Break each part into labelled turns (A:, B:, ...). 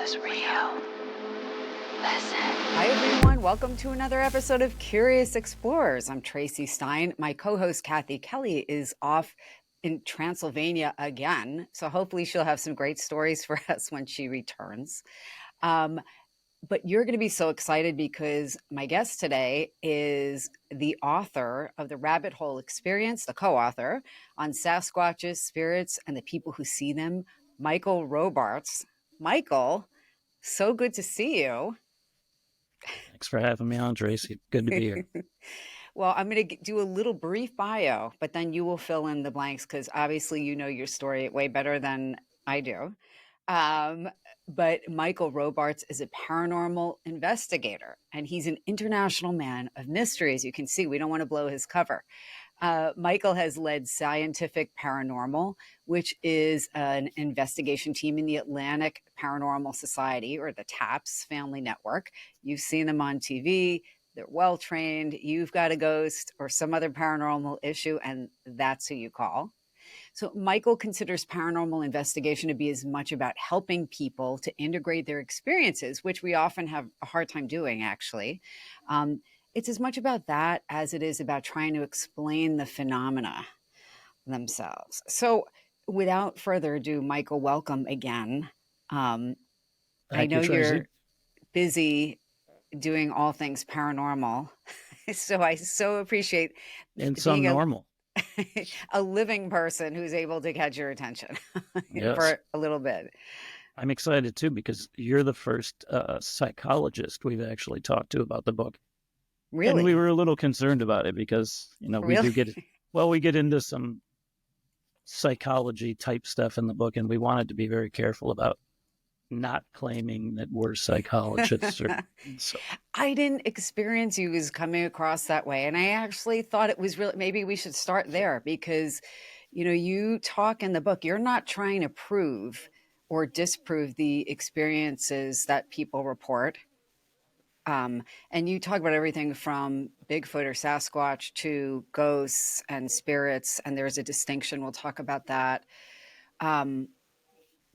A: is real. Listen.
B: Hi, everyone. Welcome to another episode of Curious Explorers. I'm Traci Stein. My co-host, Kathy Kelly, is off in Transylvania again. So hopefully she'll have some great stories for us when she returns. But you're going to be so excited because my guest today is the author of The Rabbit Hole Experience, the co-author on Sasquatches, spirits, and the people who see them, Michael Robartes. Michael, so good to see you.
C: Thanks for having me on, Traci. Good to be here.
B: Well, I'm going to do a little brief bio, but then you will fill in the blanks because obviously you know your story way better than I do. Um, but Michael Robartes is a paranormal investigator, and he's an international man of mystery. As you can see, we don't want to blow his cover. Michael has led Scientific Paranormal, which is an investigation team in the Atlantic Paranormal Society, or the TAPS family network. You've seen them on TV. They're well trained. You've got a ghost or some other paranormal issue, and that's who you call. So, Michael considers paranormal investigation to be as much about helping people to integrate their experiences, which we often have a hard time doing, actually. It's as much about that as it is about trying to explain the phenomena themselves. So, without further ado, Michael, welcome again. I
C: Thank
B: know
C: you,
B: you're
C: Traci.
B: busy doing all things paranormal, so I so appreciate
C: And some
B: being
C: normal.
B: a living person who's able to catch your attention
C: Yes.
B: for a little bit.
C: I'm excited too because you're the first psychologist we've actually talked to about the book.
B: Really?
C: And we were a little concerned about it because, we
B: Really?
C: we get into some psychology type stuff in the book, and we wanted to be very careful about not claiming that we're psychologists. So.
B: I didn't experience you as coming across that way. And I actually thought it was really, maybe we should start there because, you talk in the book, you're not trying to prove or disprove the experiences that people report. And you talk about everything from Bigfoot or Sasquatch to ghosts and spirits. And there's a distinction. We'll talk about that.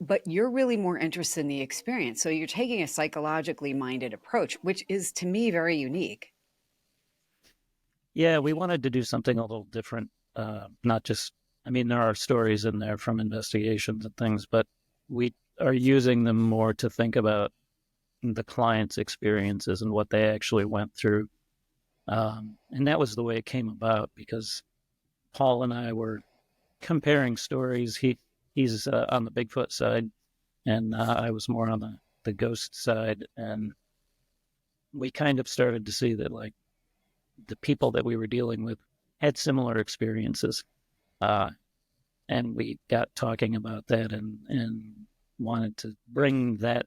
B: But you're really more interested in the experience. So you're taking a psychologically minded approach, which is to me very unique.
C: Yeah, we wanted to do something a little different. Not just, there are stories in there from investigations and things, but we are using them more to think about the client's experiences and what they actually went through. And that was the way it came about because Paul and I were comparing stories. He's on the Bigfoot side, and I was more on the ghost side. And we kind of started to see that, like, the people that we were dealing with had similar experiences. And we got talking about that and wanted to bring that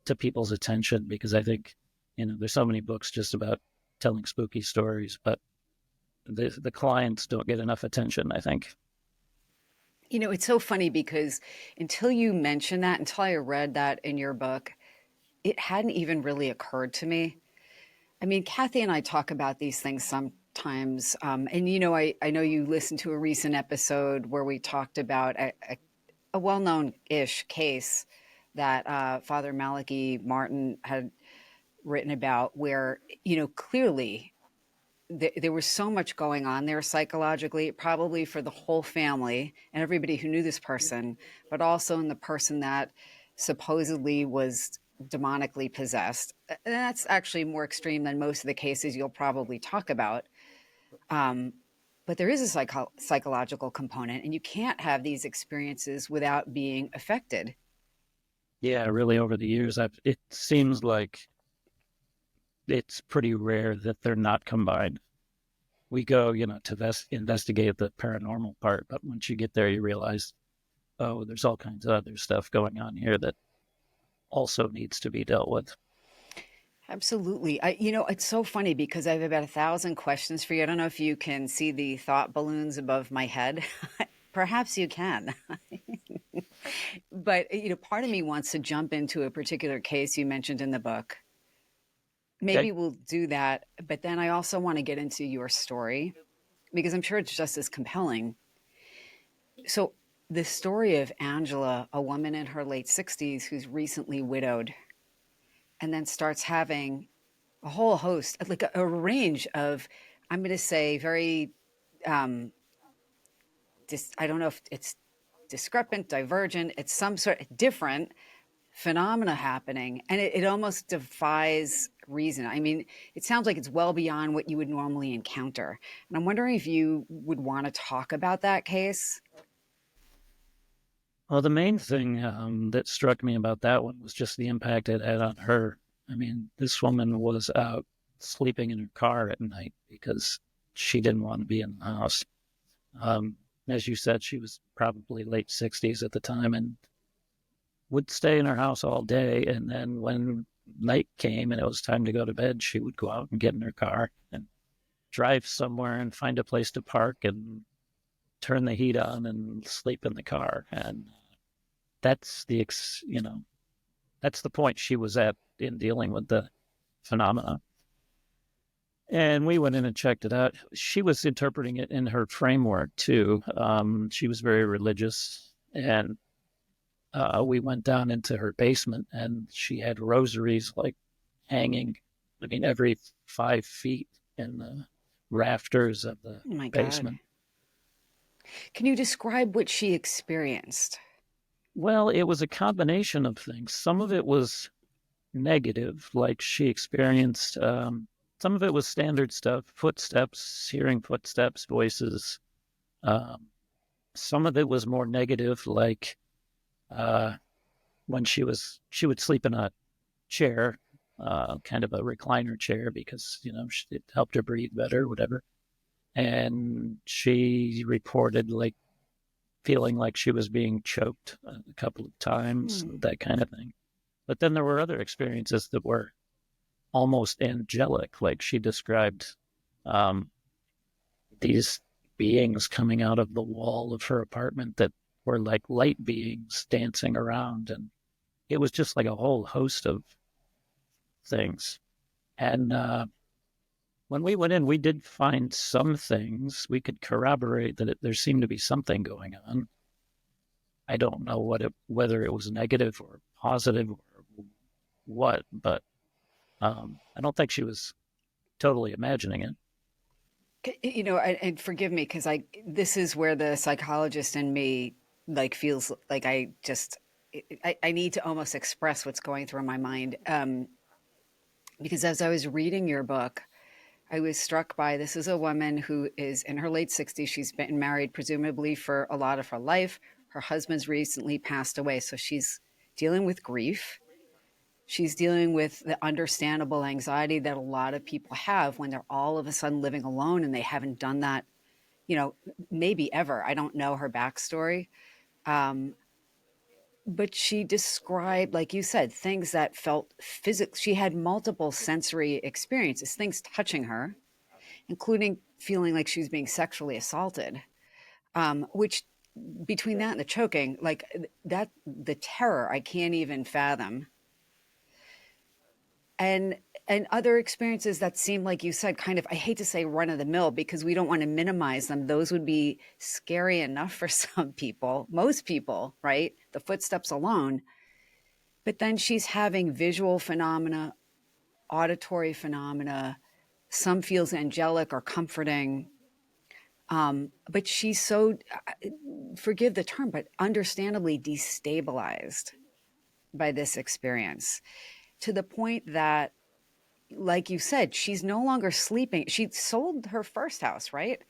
C: to people's attention because I think, there's so many books just about telling spooky stories, but the clients don't get enough attention, I think.
B: It's so funny because until you mentioned that, until I read that in your book, it hadn't even really occurred to me. Kathy and I talk about these things sometimes. And, I know you listened to a recent episode where we talked about a well-known-ish case that Father Malachi Martin had written about where, clearly there was so much going on there psychologically, probably for the whole family and everybody who knew this person, but also in the person that supposedly was demonically possessed. And that's actually more extreme than most of the cases you'll probably talk about. But there is a psychological component, and you can't have these experiences without being affected.
C: Yeah, really, over the years, it seems like it's pretty rare that they're not combined. We go, to investigate the paranormal part, but once you get there, you realize, oh, there's all kinds of other stuff going on here that also needs to be dealt with.
B: Absolutely. It's so funny because I have about 1,000 questions for you. I don't know if you can see the thought balloons above my head. Perhaps you can. But, part of me wants to jump into a particular case you mentioned in the book. Maybe we'll do that. But then I also want to get into your story because I'm sure it's just as compelling. So the story of Angela, a woman in her late 60s who's recently widowed, and then starts having a whole host, like a range of, I'm going to say, very, um, I don't know if it's discrepant, divergent, it's some sort of different phenomena happening. And it almost defies reason. I mean, it sounds like it's well beyond what you would normally encounter. And I'm wondering if you would want to talk about that case.
C: Well, the main thing that struck me about that one was just the impact it had on her. I mean, this woman was out sleeping in her car at night because she didn't want to be in the house. As you said, she was probably late 60s at the time and would stay in her house all day. And then when night came and it was time to go to bed, she would go out and get in her car and drive somewhere and find a place to park and turn the heat on and sleep in the car. And that's that's the point she was at in dealing with the phenomena. And we went in and checked it out. She was interpreting it in her framework too. She was very religious, and we went down into her basement, and she had rosaries like hanging, I mean, every 5 feet in the rafters of the
B: Oh my
C: basement.
B: God. Can you describe what she experienced?
C: Well, it was a combination of things. Some of it was negative, like she experienced. Some of it was standard stuff, footsteps, hearing footsteps, voices. Some of it was more negative, like when she would sleep in a chair, kind of a recliner chair, because it helped her breathe better, whatever. And she reported like feeling like she was being choked a couple of times, that kind of thing. But then there were other experiences that were almost angelic, like she described these beings coming out of the wall of her apartment that were like light beings dancing around, and it was just like a whole host of things. And when we went in, we did find some things. We could corroborate that there seemed to be something going on. I don't know whether it was negative or positive or what, but I don't think she was totally imagining it.
B: And forgive me, because this is where the psychologist in me like feels like I need to almost express what's going through my mind. Because as I was reading your book, I was struck by, this is a woman who is in her late 60s. She's been married presumably for a lot of her life. Her husband's recently passed away, so she's dealing with grief. She's dealing with the understandable anxiety that a lot of people have when they're all of a sudden living alone and they haven't done that, maybe ever. I don't know her backstory. But she described, like you said, things that felt physical. She had multiple sensory experiences, things touching her, including feeling like she was being sexually assaulted, which between that and the choking, like that, the terror, I can't even fathom. And other experiences that seem, like you said, kind of, I hate to say run of the mill because we don't want to minimize them. Those would be scary enough for some people, most people, right? The footsteps alone. But then she's having visual phenomena, auditory phenomena. Some feels angelic or comforting. But she's so, forgive the term, but understandably destabilized by this experience, to the point that, like you said, she's no longer sleeping. She sold her first house, right?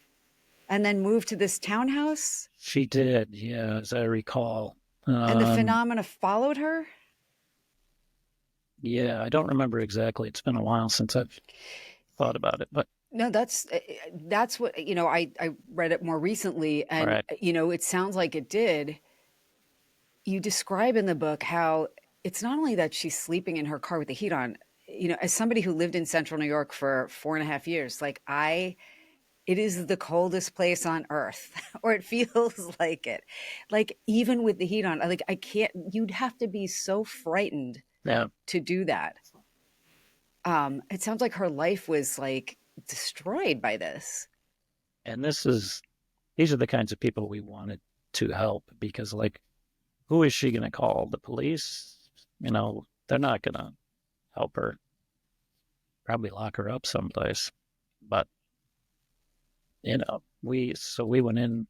B: And then moved to this townhouse.
C: She did, yeah, as I recall.
B: And the phenomena followed her.
C: Yeah, I don't remember exactly. It's been a while since I've thought about it, but
B: No, that's what, I read it more recently, and
C: right.
B: It sounds like it did. You describe in the book how it's not only that she's sleeping in her car with the heat on. As somebody who lived in central New York for 4.5 years, like it is the coldest place on earth, or it feels like it. Like even with the heat on, like I can't. You'd have to be so frightened to do that. It sounds like her life was like destroyed by this.
C: And these are the kinds of people we wanted to help, because who is she going to call? The police? They're not going to help her, probably lock her up someplace. But, we went in,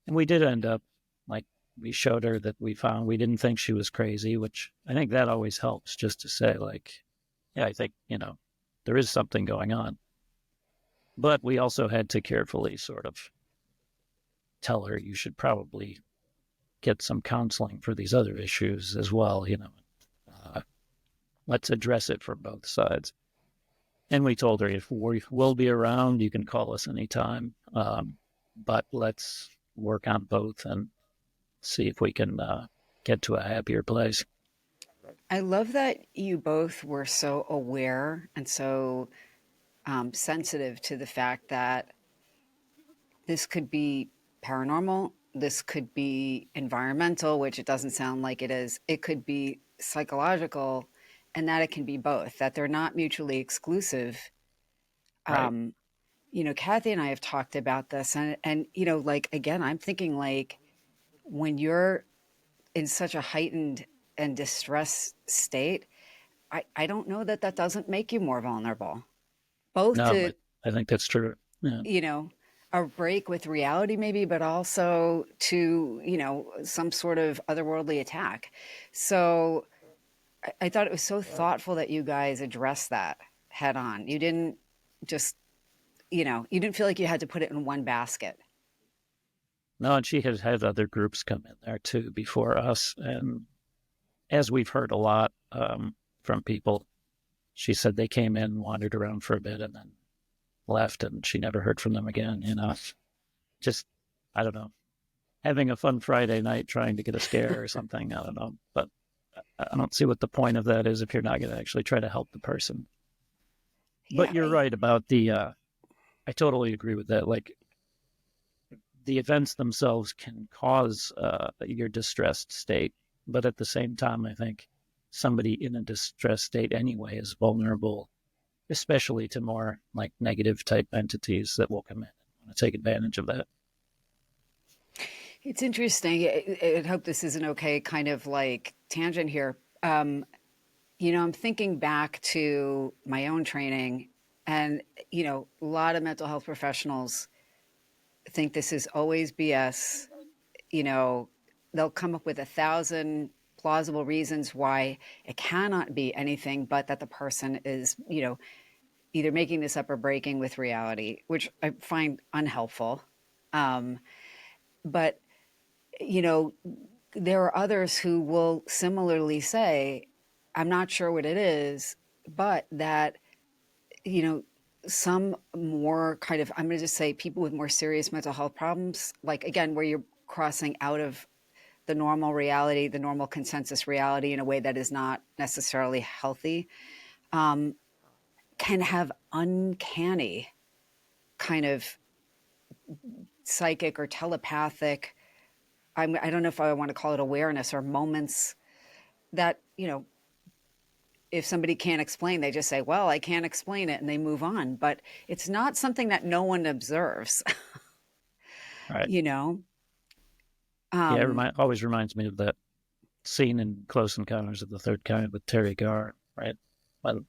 C: and we did end up, like, we showed her that we didn't think she was crazy, which I think that always helps, just to say, like, yeah, I think, there is something going on. But we also had to carefully sort of tell her, you should probably get some counseling for these other issues as well. Let's address it from both sides. And we told her, if we'll be around, you can call us anytime. But let's work on both and see if we can get to a happier place.
B: I love that you both were so aware and so sensitive to the fact that this could be paranormal, this could be environmental, which it doesn't sound like it is, it could be psychological, and that it can be both, that they're not mutually exclusive.
C: Right.
B: Kathy and I have talked about this, and like, again, I'm thinking, like, when you're in such a heightened and distressed state, I don't know that that doesn't make you more vulnerable, both
C: No,
B: to,
C: I think that's true. Yeah.
B: you know, a break with reality, maybe, but also to, some sort of otherworldly attack. So I thought it was so thoughtful that you guys addressed that head on. You didn't just, you didn't feel like you had to put it in one basket.
C: No, and she has had other groups come in there too before us. And as we've heard a lot from people, she said they came in, wandered around for a bit, and then left, and she never heard from them again. Just, I don't know, having a fun Friday night trying to get a scare or something. I don't know. But I don't see what the point of that is if you're not going to actually try to help the person. But
B: Yeah.
C: you're right about I totally agree with that. Like, the events themselves can cause your distressed state. But at the same time, I think somebody in a distressed state anyway is vulnerable, especially to more like negative type entities that will come in and want to take advantage of that.
B: It's interesting. I hope this is an okay kind of like tangent here. I'm thinking back to my own training, and, a lot of mental health professionals think this is always BS. They'll come up with 1,000 plausible reasons why it cannot be anything but that the person is, either making this up or breaking with reality, which I find unhelpful. But, you know, there are others who will similarly say, I'm not sure what it is, but that, you know, some more kind of, I'm going to just say people with more serious mental health problems, like, again, where you're crossing out of the normal reality, the normal consensus reality in a way that is not necessarily healthy, um, can have uncanny kind of psychic or telepathic, I don't know if I want to call it awareness, or moments that, if somebody can't explain, they just say, well, I can't explain it, and they move on. But it's not something that no one observes,
C: Right.
B: you know?
C: Yeah,
B: Um,
C: always reminds me of that scene in Close Encounters of the Third Kind with Terry Garr, right? Well,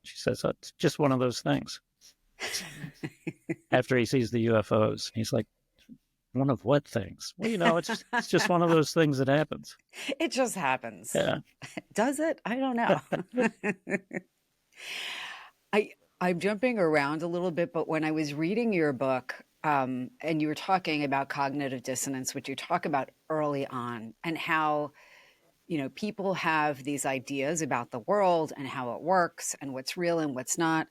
C: she says, oh, it's just one of those things. After he sees the UFOs, he's like, one of what things? Well, it's just one of those things that happens.
B: it just happens.
C: Yeah.
B: Does it? I don't know. I I'm jumping around a little bit, but when I was reading your book, and you were talking about cognitive dissonance, which you talk about early on, and how, people have these ideas about the world and how it works and what's real and what's not.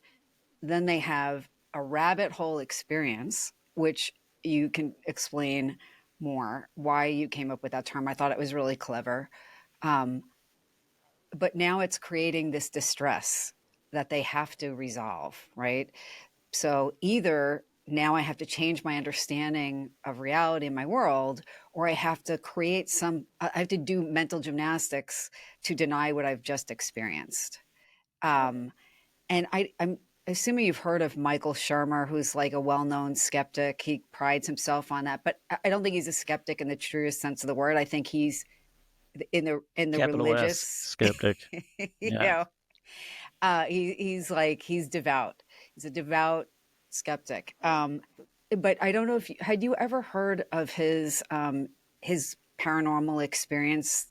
B: Then they have a rabbit hole experience, which you can explain more why you came up with that term. I thought it was really clever. Um, but now it's creating this distress that they have to resolve, right? So either now I have to change my understanding of reality in my world, or I have to I have to do mental gymnastics to deny what I've just experienced. Um, and I'm assuming you've heard of Michael Shermer, who's like a well-known skeptic. He prides himself on that, but I don't think he's a skeptic in the truest sense of the word. I think he's in the
C: Capital S,
B: religious,
C: skeptic.
B: you
C: Yeah.
B: know, He's devout. He's a devout skeptic. But I don't know if had you ever heard of his paranormal experience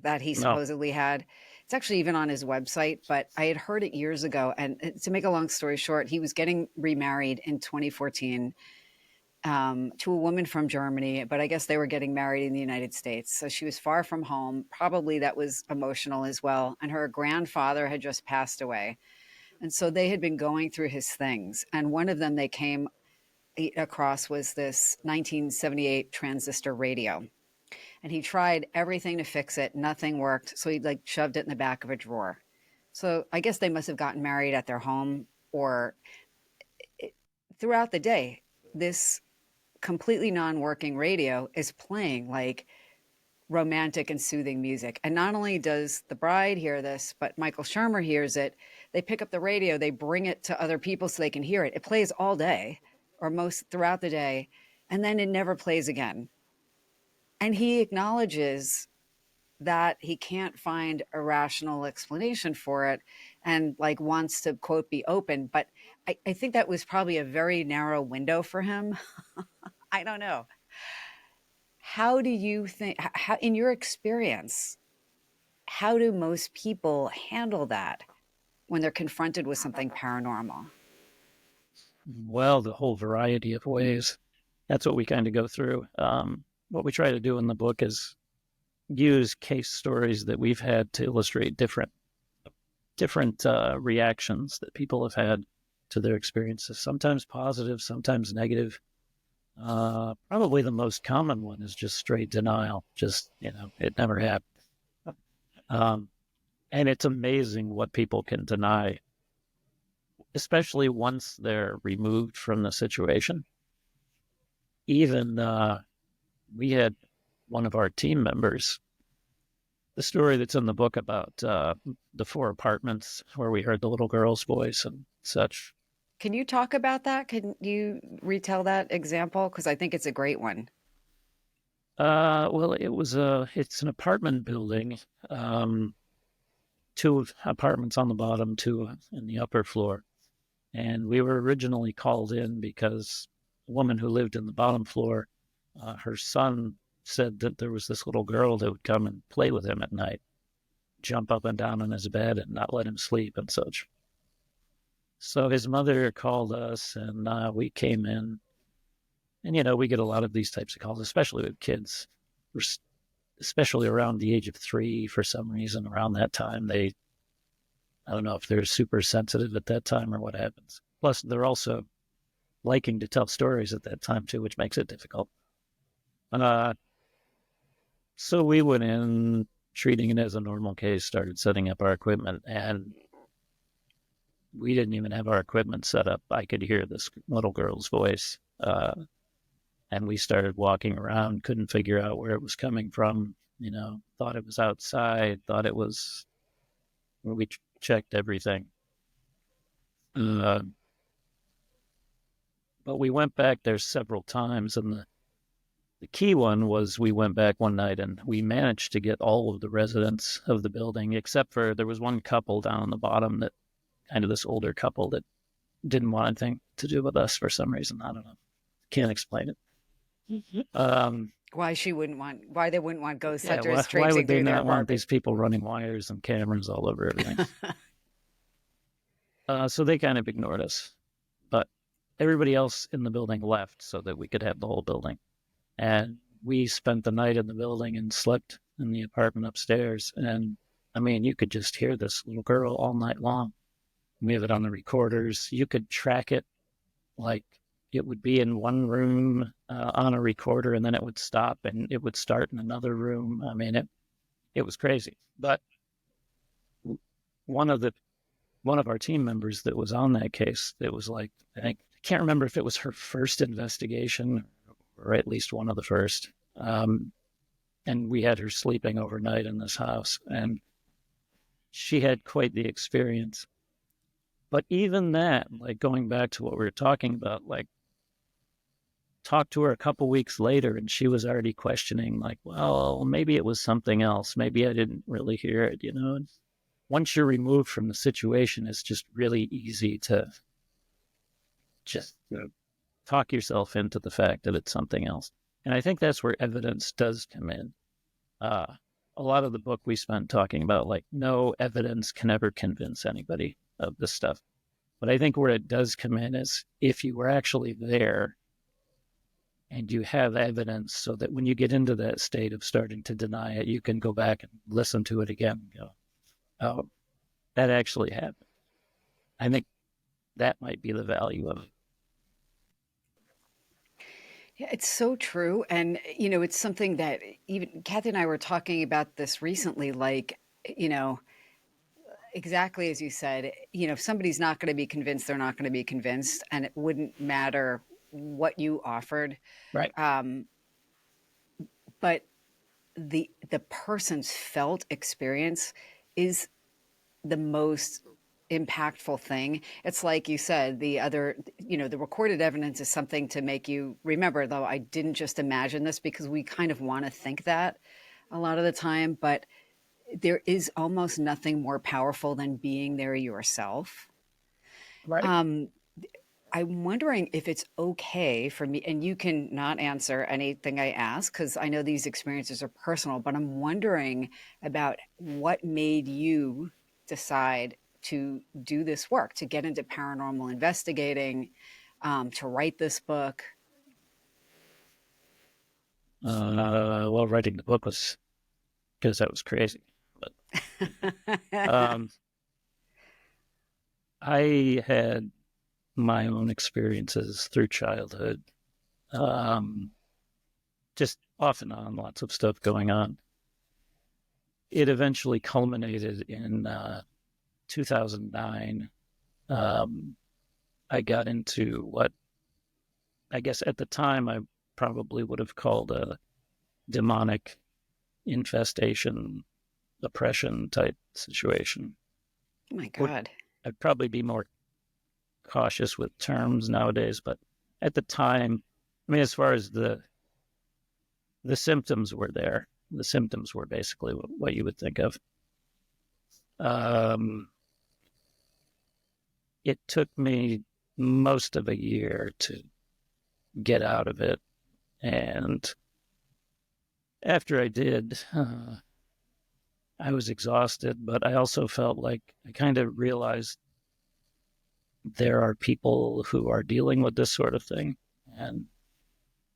B: that he
C: No.
B: supposedly had. It's actually even on his website, but I had heard it years ago. And to make a long story short, he was getting remarried in 2014 to a woman from Germany, but I guess they were getting married in the United States. So she was far from home. Probably that was emotional as well. And her grandfather had just passed away. And so they had been going through his things. And one of them they came across was this 1978 transistor radio, and he tried everything to fix it. Nothing worked. So he like shoved it in the back of a drawer. So I guess they must have gotten married at their home, or throughout the day, this completely non-working radio is playing like romantic and soothing music. And not only does the bride hear this, but Michael Shermer hears it. They pick up the radio, they bring it to other people so they can hear it. It plays all day or most throughout the day, and then it never plays again. And he acknowledges that he can't find a rational explanation for it and like wants to quote be open. But I think that was probably a very narrow window for him. I don't know. How do you think, how, in your experience, how do most people handle that when they're confronted with something paranormal?
C: Well, the whole variety of ways. That's what we kind of go through. What we try to do in the book is use case stories that we've had to illustrate different reactions that people have had to their experiences. Sometimes positive, sometimes negative. Probably the most common one is just straight denial. Just, it never happened. And it's amazing what people can deny, especially once they're removed from the situation. Even we had one of our team members, the story that's in the book about the 4 apartments where we heard the little girl's voice and such.
B: Can you talk about that? Can you retell that example? Because I think it's a great one.
C: Well, it's an apartment building, 2 apartments on the bottom, 2 in the upper floor. And we were originally called in because a woman who lived in the bottom floor, her son said that there was this little girl that would come and play with him at night, jump up and down on his bed and not let him sleep and such. So his mother called us, and we came in. And, we get a lot of these types of calls, especially with kids, especially around the age of 3 for some reason. Around that time, I don't know if they're super sensitive at that time or what happens. Plus, they're also liking to tell stories at that time, too, which makes it difficult. So we went in, treating it as a normal case, started setting up our equipment, and we didn't even have our equipment set up. I could hear this little girl's voice, and we started walking around, couldn't figure out where it was coming from, thought it was outside, we checked everything. But we went back there several times, and the key one was we went back one night and we managed to get all of the residents of the building, except for there was one couple down on the bottom, that kind of this older couple that didn't want anything to do with us for some reason. I don't know. Can't explain it.
B: Why they wouldn't want ghost hunters
C: why
B: traipsing
C: would they
B: through their
C: not want
B: apartment?
C: these people running wires and cameras all over everything? So they kind of ignored us. But everybody else in the building left so that we could have the whole building. And we spent the night in the building and slept in the apartment upstairs. And I mean, you could just hear this little girl all night long. We have it on the recorders. You could track it, like it would be in one room on a recorder, and then it would stop and it would start in another room. I mean, it was crazy. But one of our team members that was on that case, it was like, I can't remember if it was her first investigation or at least one of the first. And we had her sleeping overnight in this house, and she had quite the experience. But even that, like going back to what we were talking about, like talked to her a couple weeks later and she was already questioning, like, well, maybe it was something else. Maybe I didn't really hear it, once you're removed from the situation, it's just really easy to just talk yourself into the fact that it's something else. And I think that's where evidence does come in. A lot of the book we spent talking about, like, no evidence can ever convince anybody of this stuff. But I think where it does come in is if you were actually there and you have evidence, so that when you get into that state of starting to deny it, you can go back and listen to it again and go, oh, that actually happened. I think that might be the value of it.
B: Yeah, it's so true. And, it's something that even Kathy and I were talking about this recently, like, exactly as you said, if somebody's not going to be convinced, they're not going to be convinced, and it wouldn't matter what you offered.
C: Right.
B: But the person's felt experience is the most impactful thing. It's like you said, the recorded evidence is something to make you remember, though I didn't just imagine this, because we kind of want to think that a lot of the time, but there is almost nothing more powerful than being there yourself.
C: Right.
B: I'm wondering if it's okay for me, and you can not answer anything I ask because I know these experiences are personal, but I'm wondering about what made you decide to do this work, to get into paranormal investigating, to write this book.
C: Well, writing the book was because that was crazy. But I had my own experiences through childhood, just off and on, lots of stuff going on. It eventually culminated in 2009. I got into what I guess at the time I probably would have called a demonic infestation, oppression type situation.
B: Oh my God.
C: I'd probably be more cautious with terms nowadays, but at the time, I mean, as far as the symptoms were there, the symptoms were basically what you would think of. It took me most of a year to get out of it. And after I did, I was exhausted, but I also felt like I kind of realized there are people who are dealing with this sort of thing and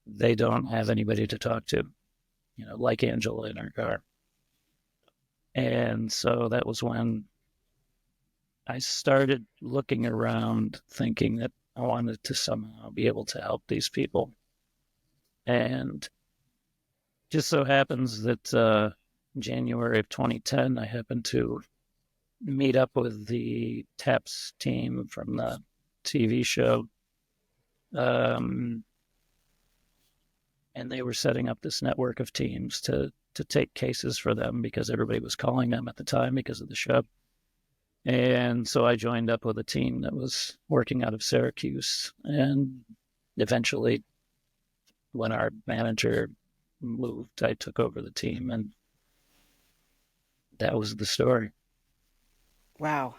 C: they don't have anybody to talk to, like Angela in our car. And so that was when I started looking around thinking that I wanted to somehow be able to help these people. And just so happens that January of 2010, I happened to meet up with the TAPS team from the TV show. And they were setting up this network of teams to take cases for them because everybody was calling them at the time because of the show. And so I joined up with a team that was working out of Syracuse. And eventually, when our manager moved, I took over the team, and that was the story.
B: Wow.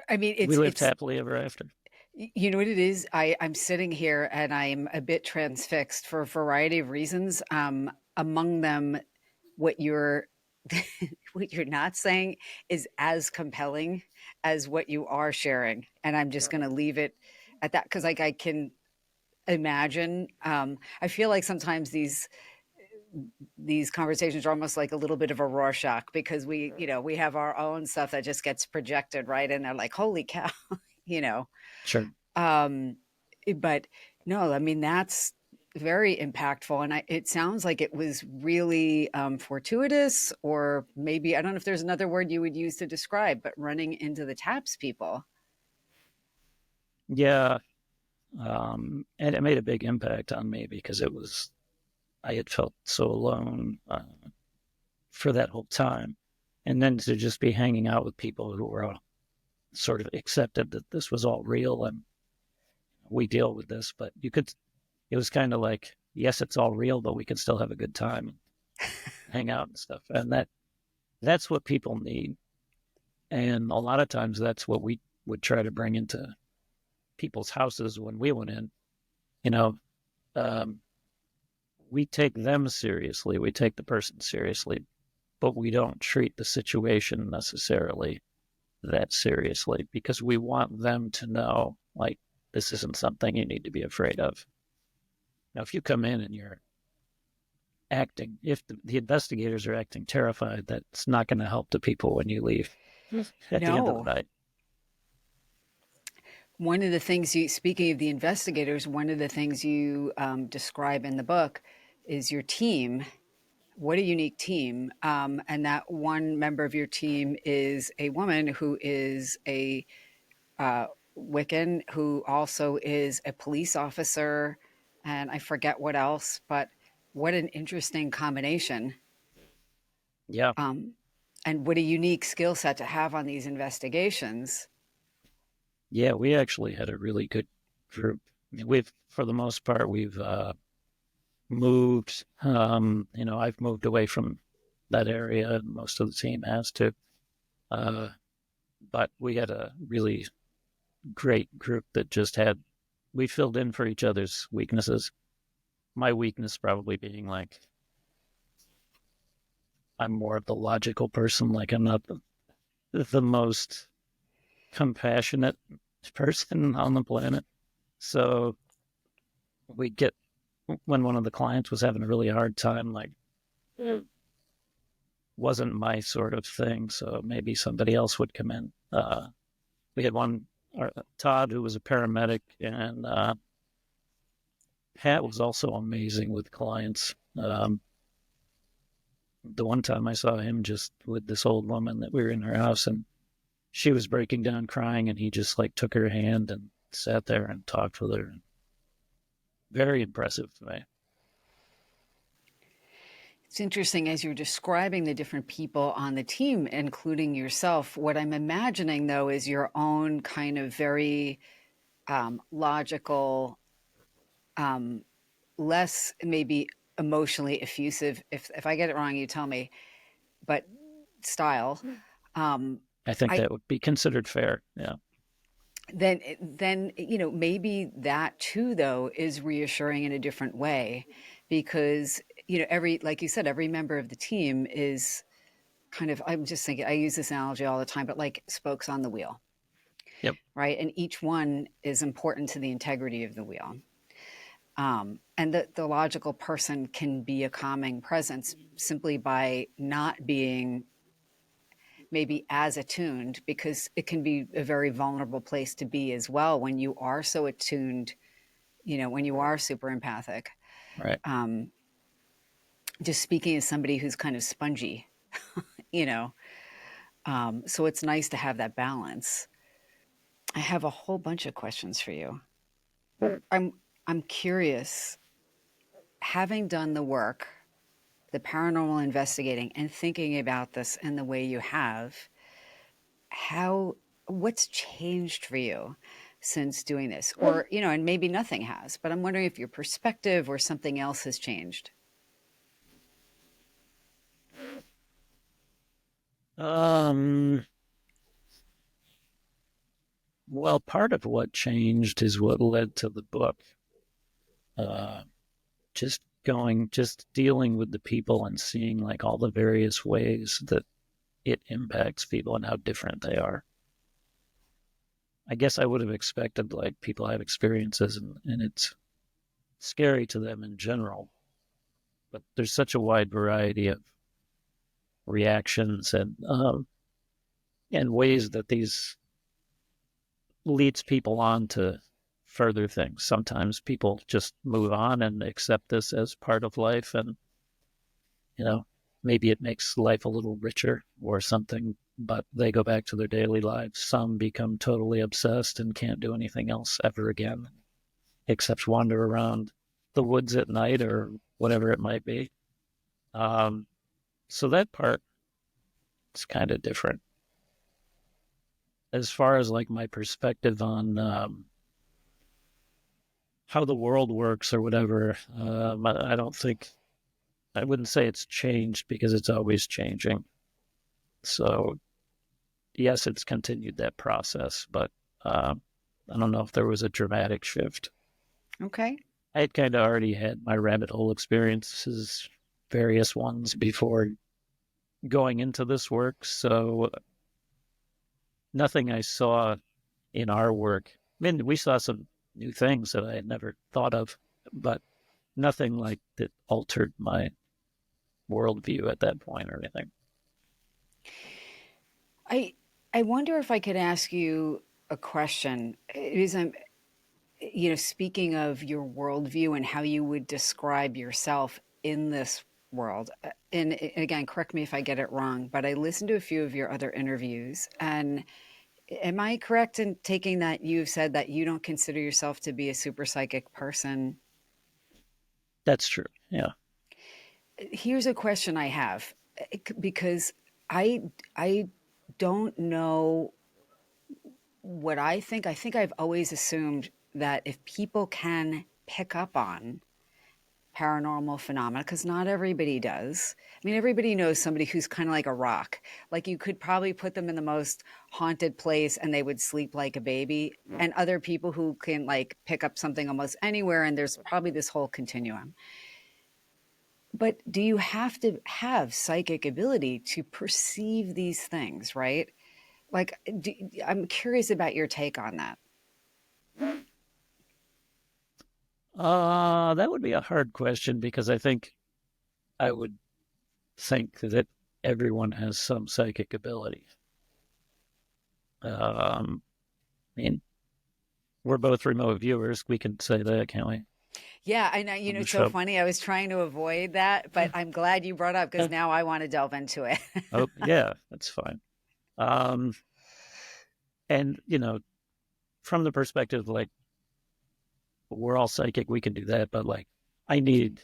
B: I mean,
C: we lived happily ever after.
B: You know what it is? I'm sitting here and I'm a bit transfixed for a variety of reasons. Among them, what you're what you're not saying is as compelling as what you are sharing, and I'm just going to leave it at that because, like, I can imagine. I feel like sometimes these conversations are almost like a little bit of a Rorschach because we have our own stuff that just gets projected, right? And they're like, holy cow,
C: Sure.
B: But no, I mean, that's very impactful. And it sounds like it was really fortuitous, or maybe, I don't know if there's another word you would use to describe, but running into the TAPS people.
C: Yeah. And it made a big impact on me because I had felt so alone for that whole time. And then to just be hanging out with people who were sort of accepted that this was all real and we deal with this, but it was kind of like, yes, it's all real, but we can still have a good time and hang out and stuff. And That's what people need. And a lot of times that's what we would try to bring into people's houses when we went in. You know, um, we take them seriously, we take the person seriously, but we don't treat the situation necessarily that seriously because we want them to know, like, this isn't something you need to be afraid of. Now, if you come in and you're acting, if the investigators are acting terrified, that's not going to help the people when you leave at the end of the
B: No.
C: night.
B: One of the things you, speaking of the investigators, one of the things you describe in the book is your team. What a unique team. And that one member of your team is a woman who is a Wiccan, who also is a police officer. And I forget what else, but what an interesting combination.
C: Yeah.
B: Um, and what a unique skill set to have on these investigations.
C: Yeah, we actually had a really good group. I mean, we've, for the most part, we've moved. I've moved away from that area, and most of the team has too. Uh, but we had a really great group that just had, we filled in for each other's weaknesses. My weakness probably being like, I'm more of the logical person. Like, I'm not the most compassionate person on the planet. So we get, when one of the clients was having a really hard time, like, wasn't my sort of thing. So maybe somebody else would come in. We had one, Todd, who was a paramedic, and Pat was also amazing with clients. The one time I saw him just with this old woman that we were in her house, and she was breaking down crying, and he just like took her hand and sat there and talked with her. Very impressive to me.
B: It's interesting as you're describing the different people on the team, including yourself. What I'm imagining, though, is your own kind of very logical, um, less maybe emotionally effusive. If I get it wrong, you tell me. But style. Um,
C: I think
B: I
C: that would be considered fair. Yeah.
B: then maybe that too though is reassuring in a different way, because every, like you said, every member of the team is kind of, I'm just thinking, I use this analogy all the time, but like spokes on the wheel,
C: Yep.
B: right? And each one is important to the integrity of the wheel. And the logical person can be a calming presence simply by not being maybe as attuned, because it can be a very vulnerable place to be as well when you are so attuned, when you are super empathic.
C: Right.
B: Just speaking as somebody who's kind of spongy, you know. So it's nice to have that balance. I have a whole bunch of questions for you. I'm I'm curious, having done the work, the paranormal investigating, and thinking about this in the way you have, how what's changed for you since doing this? Or, and maybe nothing has, but I'm wondering if your perspective or something else has changed.
C: Um, well, part of what changed is what led to the book. Uh, just dealing with the people and seeing like all the various ways that it impacts people and how different they are. I guess I would have expected like people have experiences and it's scary to them in general, but there's such a wide variety of reactions and ways that these leads people on to further things. Sometimes people just move on and accept this as part of life, and you know, maybe it makes life a little richer or something, but they go back to their daily lives. Some become totally obsessed and can't do anything else ever again except wander around the woods at night or whatever it might be. Um, so that part is kind of different. As far as like my perspective on how the world works or whatever, I don't think, I wouldn't say it's changed because it's always changing. So yes, it's continued that process, but I don't know if there was a dramatic shift.
B: Okay.
C: I had kind of already had my rabbit hole experiences, various ones before going into this work. So nothing I saw in our work. I mean, we saw some new things that I had never thought of, but nothing like that altered my worldview at that point or anything.
B: I I wonder if I could ask you a question. It is speaking of your worldview and how you would describe yourself in this world. And again, correct me if I get it wrong, but I listened to a few of your other interviews. And am I correct in taking that you've said that you don't consider yourself to be a super psychic person?
C: That's true. Yeah.
B: Here's a question I have because I don't know what I think. I think I've always assumed that if people can pick up on paranormal phenomena, because not everybody does. I mean, everybody knows somebody who's kind of like a rock. Like you could probably put them in the most haunted place and they would sleep like a baby. And other people who can like pick up something almost anywhere, and there's probably this whole continuum. But do you have to have psychic ability to perceive these things, right? Like, I'm curious about your take on that.
C: That would be a hard question because I think I would think that everyone has some psychic ability. I mean, we're both remote viewers. We can say that, can't we?
B: Yeah, I know.
C: On the
B: It's so
C: show.
B: funny. I was trying to avoid that, but I'm glad you brought up because now I want to delve into it.
C: Oh, yeah, that's fine. Um, and from the perspective like we're all psychic, we can do that, but like I need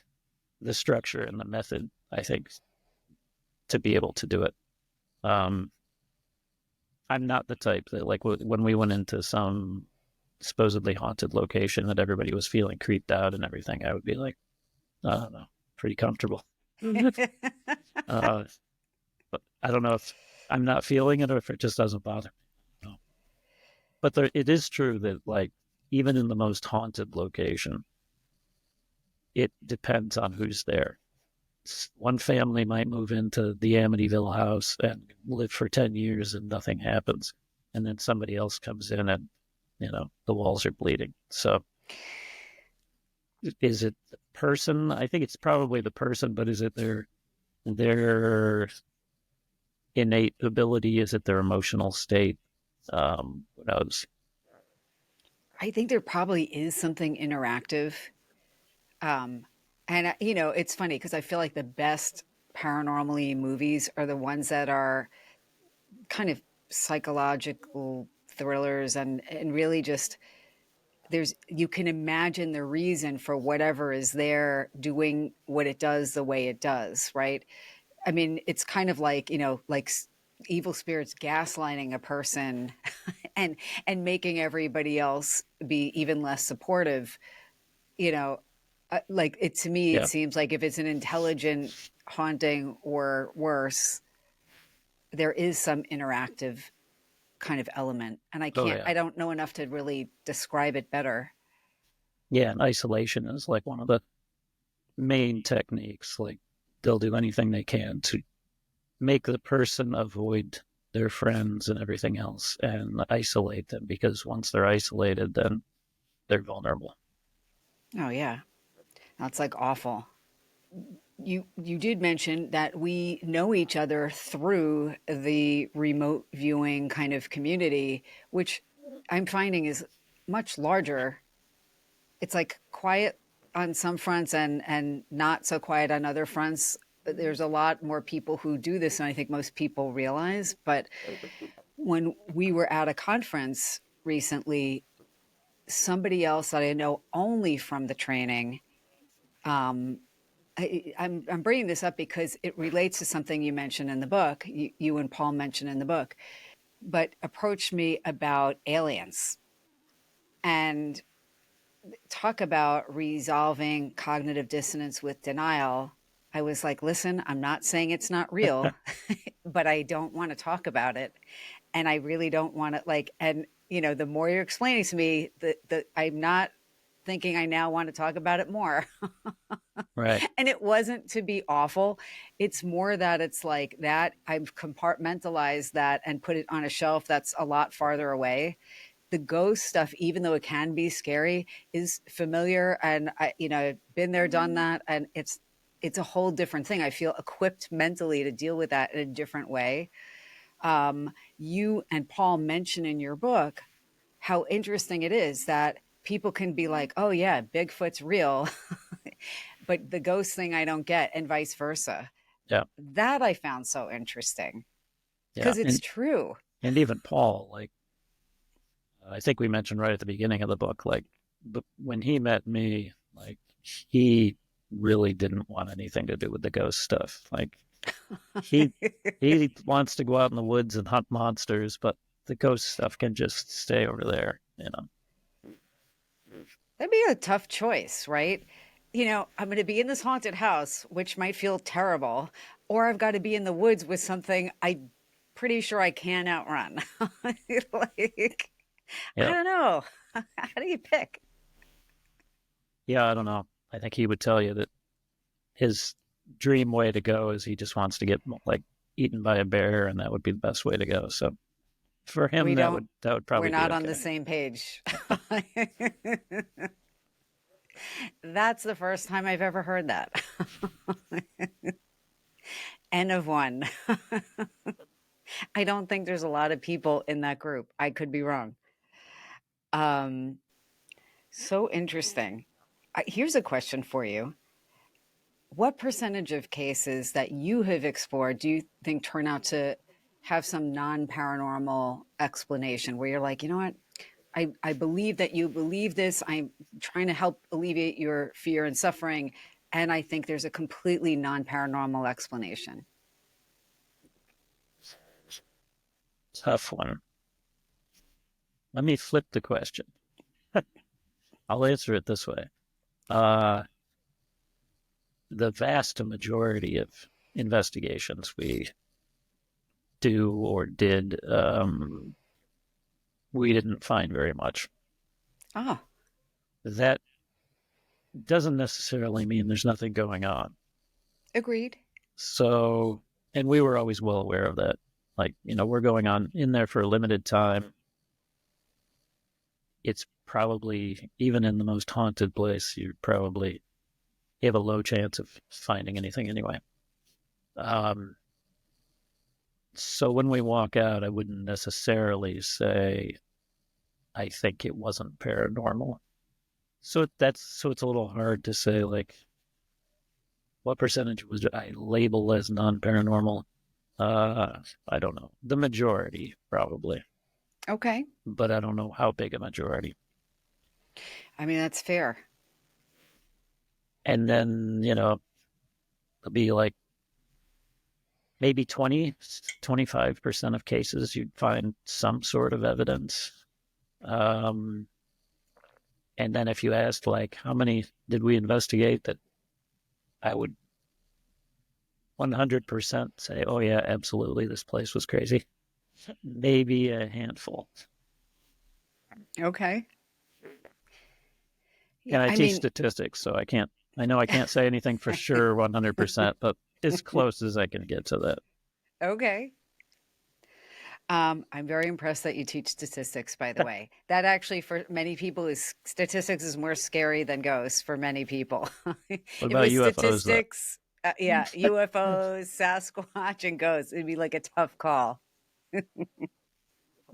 C: the structure and the method, I think, to be able to do it. Um, I'm not the type that like when we went into some supposedly haunted location that everybody was feeling creeped out and everything, I would be like, I don't know, pretty comfortable. uh, but I don't know if I'm not feeling it or if it just doesn't bother me. No. But it is true that like even in the most haunted location, it depends on who's there. One family might move into the Amityville house and live for 10 years and nothing happens. And then somebody else comes in and, the walls are bleeding. So is it the person? I think it's probably the person, but is it their innate ability? Is it their emotional state? Who knows?
B: I think there probably is something interactive. Um, and, it's funny because I feel like the best paranormally movies are the ones that are kind of psychological thrillers and really just you can imagine the reason for whatever is there doing what it does the way it does, right? I mean, it's kind of like, like evil spirits gaslighting a person and making everybody else be even less supportive, you know. Like it to me, it
C: Yeah.
B: seems like if it's an intelligent haunting or worse, there is some interactive kind of element, and
C: Oh, yeah.
B: I don't know enough to really describe it better.
C: Yeah. And isolation is like one of the main techniques. Like they'll do anything they can to make the person avoid their friends and everything else and isolate them because once they're isolated, then they're vulnerable.
B: Oh yeah, that's like awful. You did mention that we know each other through the remote viewing kind of community, which I'm finding is much larger. It's like quiet on some fronts and not so quiet on other fronts. There's a lot more people who do this than I think most people realize. But when we were at a conference recently, somebody else that I know only from the training, um, I'm bringing this up because it relates to something you mentioned in the book, you and Paul mentioned in the book, but approached me about aliens and talk about resolving cognitive dissonance with denial. I was like, listen, I'm not saying it's not real, but I don't want to talk about it. And I really don't want to like, and you know, the more you're explaining to me, the I'm not thinking I now want to talk about it more.
C: Right.
B: And it wasn't to be awful. It's more that it's like that I've compartmentalized that and put it on a shelf that's a lot farther away. The ghost stuff, even though it can be scary, is familiar, and I, you know, been there, done that, and it's a whole different thing. I feel equipped mentally to deal with that in a different way. You and Paul mention in your book how interesting it is that people can be like, "Oh yeah, Bigfoot's real," but the ghost thing I don't get, and vice versa.
C: Yeah.
B: That I found so interesting
C: Yeah.
B: because it's true.
C: And even Paul, like, I think we mentioned right at the beginning of the book, like, but when he met me, like, he really didn't want anything to do with the ghost stuff. Like, he he wants to go out in the woods and hunt monsters, but the ghost stuff can just stay over there, you know.
B: That'd be a tough choice, right? You know, I'm going to be in this haunted house, which might feel terrible, or I've got to be in the woods with something I'm pretty sure I can outrun. Like, I
C: Yeah.
B: don't know. How do you pick?
C: Yeah, I don't know. I think he would tell you that his dream way to go is he just wants to get like eaten by a bear, and that would be the best way to go. So for him,
B: We
C: that
B: don't,
C: would
B: we're
C: probably be
B: not on
C: okay.
B: the same page. That's the first time I've ever heard that. N of one. I don't think there's a lot of people in that group. I could be wrong. Um, so interesting. Here's a question for you. What percentage of cases that you have explored do you think turn out to have some non-paranormal explanation where you're like, you know what? I believe that you believe this. I'm trying to help alleviate your fear and suffering. And I think there's a completely non-paranormal explanation.
C: Tough one. Let me flip the question. I'll answer it this way. The vast majority of investigations we do or did, we didn't find very much.
B: Oh,
C: That doesn't necessarily mean there's nothing going on.
B: agreed.
C: So, and we were always well aware of that. Like, you know, we're going on in there for a limited time. It's probably, even in the most haunted place, you have a low chance of finding anything anyway. So when we walk out, I wouldn't necessarily say I think it wasn't paranormal. So it's a little hard to say like what percentage was I label as non-paranormal. I don't know. The majority probably,
B: Okay.
C: but I don't know how big a majority.
B: I mean, that's fair.
C: And then, you know, it'll be like maybe 25% of cases you'd find some sort of evidence. And then if you asked like how many did we investigate, that I would 100% say, oh yeah, absolutely, this place was crazy. Maybe a handful.
B: Okay.
C: And I
B: I
C: teach
B: mean,
C: statistics, so I know I can't say anything for sure 100%, but as close as I can get to that.
B: okay. I'm very impressed that you teach statistics, by the way. That actually, for many people, is statistics is more scary than ghosts for many people. If
C: What
B: it
C: about
B: was
C: UFOs, though?
B: statistics, yeah, UFOs, Sasquatch, and ghosts, it'd be like a tough call.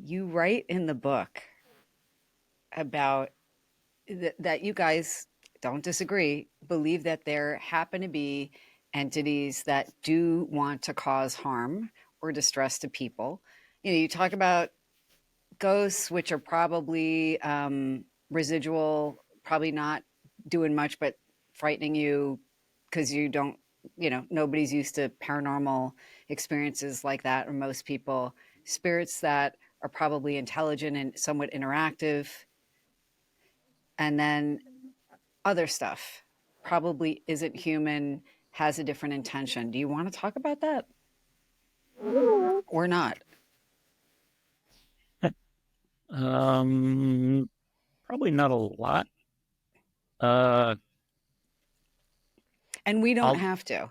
B: You write in the book about that you guys don't disagree, believe that there happen to be entities that do want to cause harm or distress to people. You know, you talk about ghosts, which are probably residual, probably not doing much but frightening you because you don't, you know, nobody's used to paranormal experiences like that, or most people. Spirits that are probably intelligent and somewhat interactive. And then other stuff probably isn't human has a different intention. Do you want to talk about that or not?
C: Probably not a lot. Uh,
B: And we don't
C: I'll
B: have to.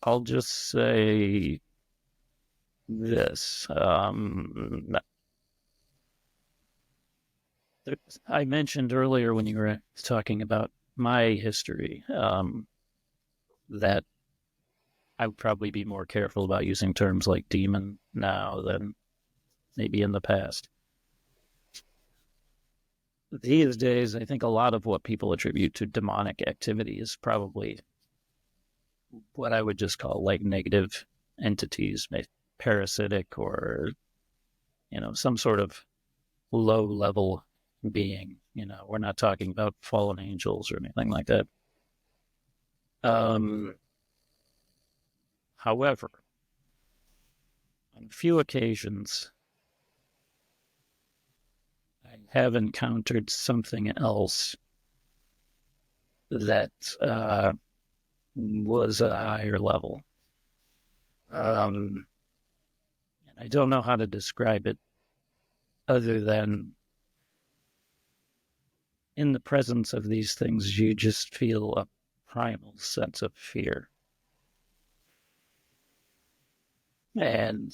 C: I'll just say this. I mentioned earlier when you were talking about my history, that I would probably be more careful about using terms like demon now than maybe in the past. These days, I think a lot of what people attribute to demonic activity is probably what I would just call like negative entities, parasitic or, some sort of low level being. We're not talking about fallen angels or anything like that. However, on a few occasions, I have encountered something else that was a higher level. And I don't know how to describe it other than in the presence of these things, you just feel a primal sense of fear. And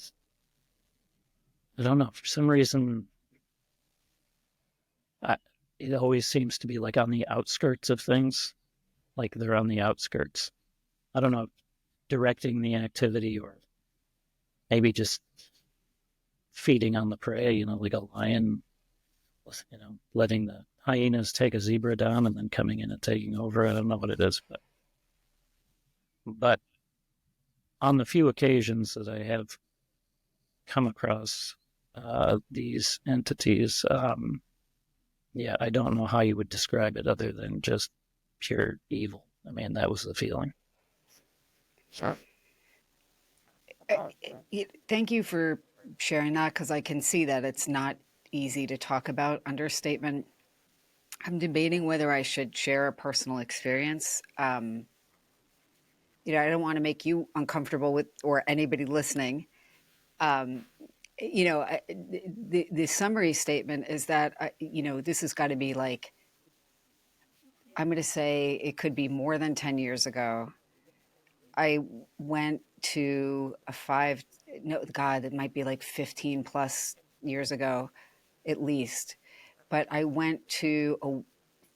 C: I don't know, for some reason, it always seems to be like on the outskirts of things, like they're on the outskirts. I don't know, directing the activity or maybe just feeding on the prey, like a lion, letting the hyenas take a zebra down and then coming in and taking over. I don't know what it is, but on the few occasions that I have come across these entities, yeah, I don't know how you would describe it other than just pure evil. I mean, that was the feeling.
B: Thank you for sharing that, because I can see that it's not easy to talk about. Understatement. I'm debating whether I should share a personal experience. I don't want to make you uncomfortable with, or anybody listening. Um, the summary statement is that, this has got to be like, I'm going to say it could be more than 10 years ago. I went to no, God, it might be like 15 plus years ago, at least. But I went to a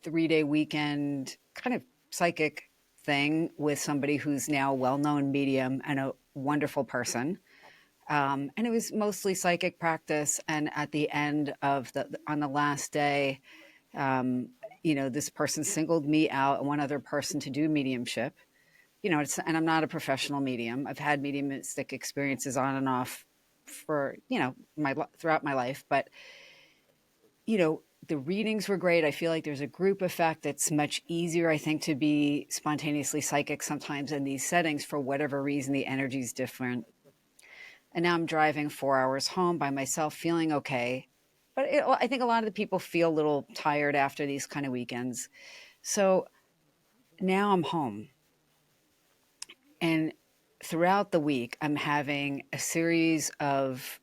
B: 3-day weekend kind of psychic thing with somebody who's now a well-known medium and a wonderful person. And it was mostly psychic practice. And at the end of on the last day, this person singled me out and one other person to do mediumship. And I'm not a professional medium. I've had mediumistic experiences on and off for, throughout my life. But, the readings were great. I feel like there's a group effect. It's much easier, I think, to be spontaneously psychic sometimes in these settings. For whatever reason, the energy is different. And now I'm driving 4 hours home by myself, feeling okay. But I think a lot of the people feel a little tired after these kind of weekends. So now I'm home. And throughout the week, I'm having a series of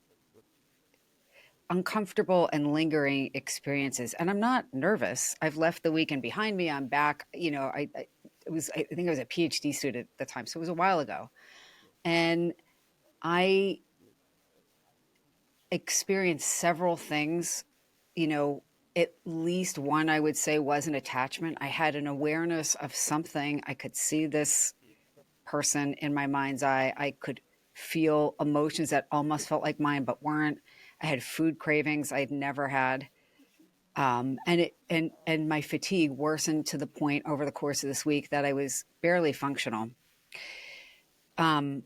B: uncomfortable and lingering experiences. And I'm not nervous. I've left the weekend behind me. I'm back. I think I was a PhD student at the time. So it was a while ago. And I experienced several things. At least one, I would say, was an attachment. I had an awareness of something. I could see this person in my mind's eye. I could feel emotions that almost felt like mine but weren't. I had food cravings I'd never had, and my fatigue worsened to the point over the course of this week that I was barely functional. And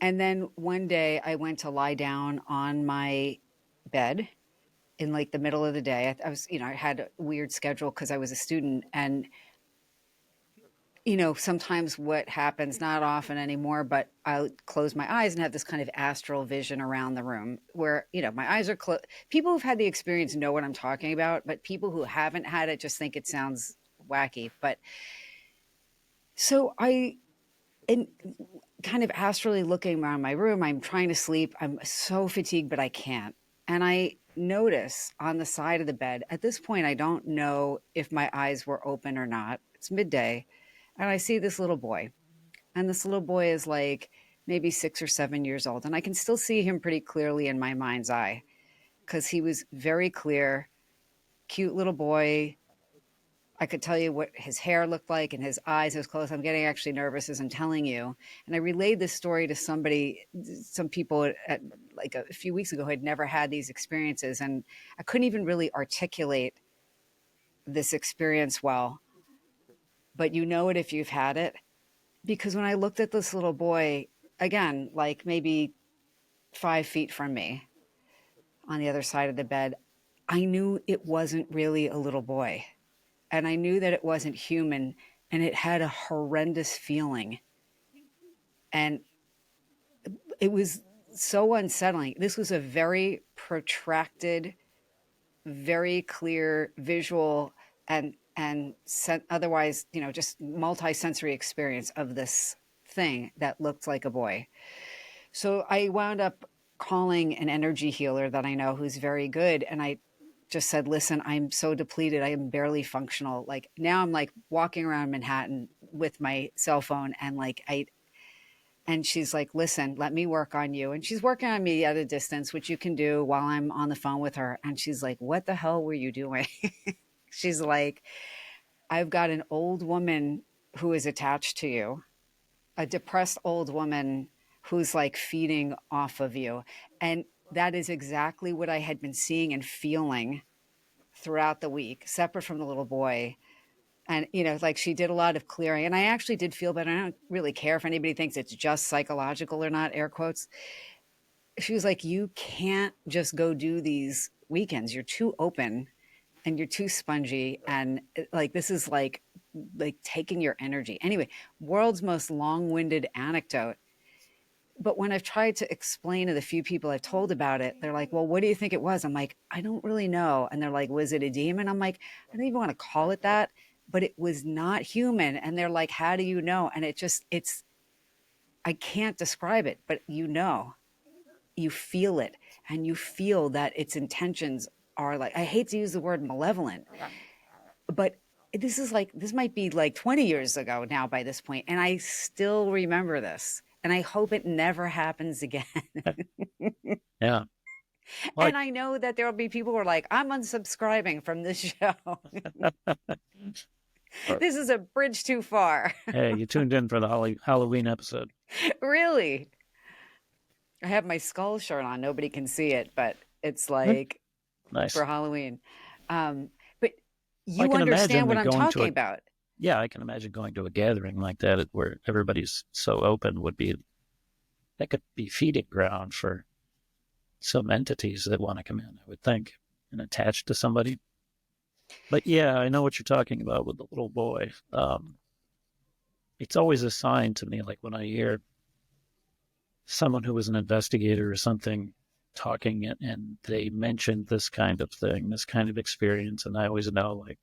B: then one day I went to lie down on my bed in like the middle of the day. I was, I had a weird schedule because I was a student, and sometimes what happens, not often anymore, but I'll close my eyes and have this kind of astral vision around the room where, my eyes are closed. People who've had the experience know what I'm talking about, but people who haven't had it just think it sounds wacky. But so I and kind of astrally looking around my room. I'm trying to sleep. I'm so fatigued, but I can't. And I notice on the side of the bed, at this point, I don't know if my eyes were open or not. It's midday. And I see this little boy. And this little boy is like maybe 6 or 7 years old. And I can still see him pretty clearly in my mind's eye because he was very clear, cute little boy. I could tell you what his hair looked like and his eyes, his clothes. I'm getting actually nervous as I'm telling you. And I relayed this story to some people at like a few weeks ago who had never had these experiences. And I couldn't even really articulate this experience well. But you know it if you've had it. Because when I looked at this little boy, again, like maybe 5 feet from me on the other side of the bed, I knew it wasn't really a little boy. And I knew that it wasn't human, and it had a horrendous feeling. And it was so unsettling. This was a very protracted, very clear visual and otherwise, just multi-sensory experience of this thing that looked like a boy. So I wound up calling an energy healer that I know who's very good. And I just said, listen, I'm so depleted. I am barely functional. Like now I'm like walking around Manhattan with my cell phone and she's like, listen, let me work on you. And she's working on me at a distance, which you can do while I'm on the phone with her. And she's like, what the hell were you doing? She's like, I've got an old woman who is attached to you, a depressed old woman who's like feeding off of you. And that is exactly what I had been seeing and feeling throughout the week, separate from the little boy. And, like she did a lot of clearing. And I actually did feel better. I don't really care if anybody thinks it's just psychological or not, air quotes. She was like, you can't just go do these weekends. You're too open and you're too spongy. And like, this is like taking your energy. Anyway, world's most long-winded anecdote. But when I've tried to explain to the few people I've told about it, they're like, well, what do you think it was? I'm like, I don't really know. And they're like, was it a demon? I'm like, I don't even want to call it that, but it was not human. And they're like, how do you know? And I can't describe it, but you feel it, and you feel that its intentions are like, I hate to use the word malevolent, but this might be like 20 years ago now by this point, and I still remember this. And I hope it never happens again.
C: Yeah.
B: And I know that there will be people who are like, I'm unsubscribing from this show. This is a bridge too far.
C: Hey, you tuned in for the Halloween episode.
B: Really? I have my skull shirt on. Nobody can see it, but it's like
C: nice
B: for Halloween. But you understand what I'm talking about.
C: Yeah, I can imagine going to a gathering like that where everybody's so open that could be feeding ground for some entities that want to come in, I would think, and attach to somebody. But yeah, I know what you're talking about with the little boy. It's always a sign to me, like when I hear someone who was an investigator or something talking and they mentioned this kind of thing, this kind of experience, and I always know like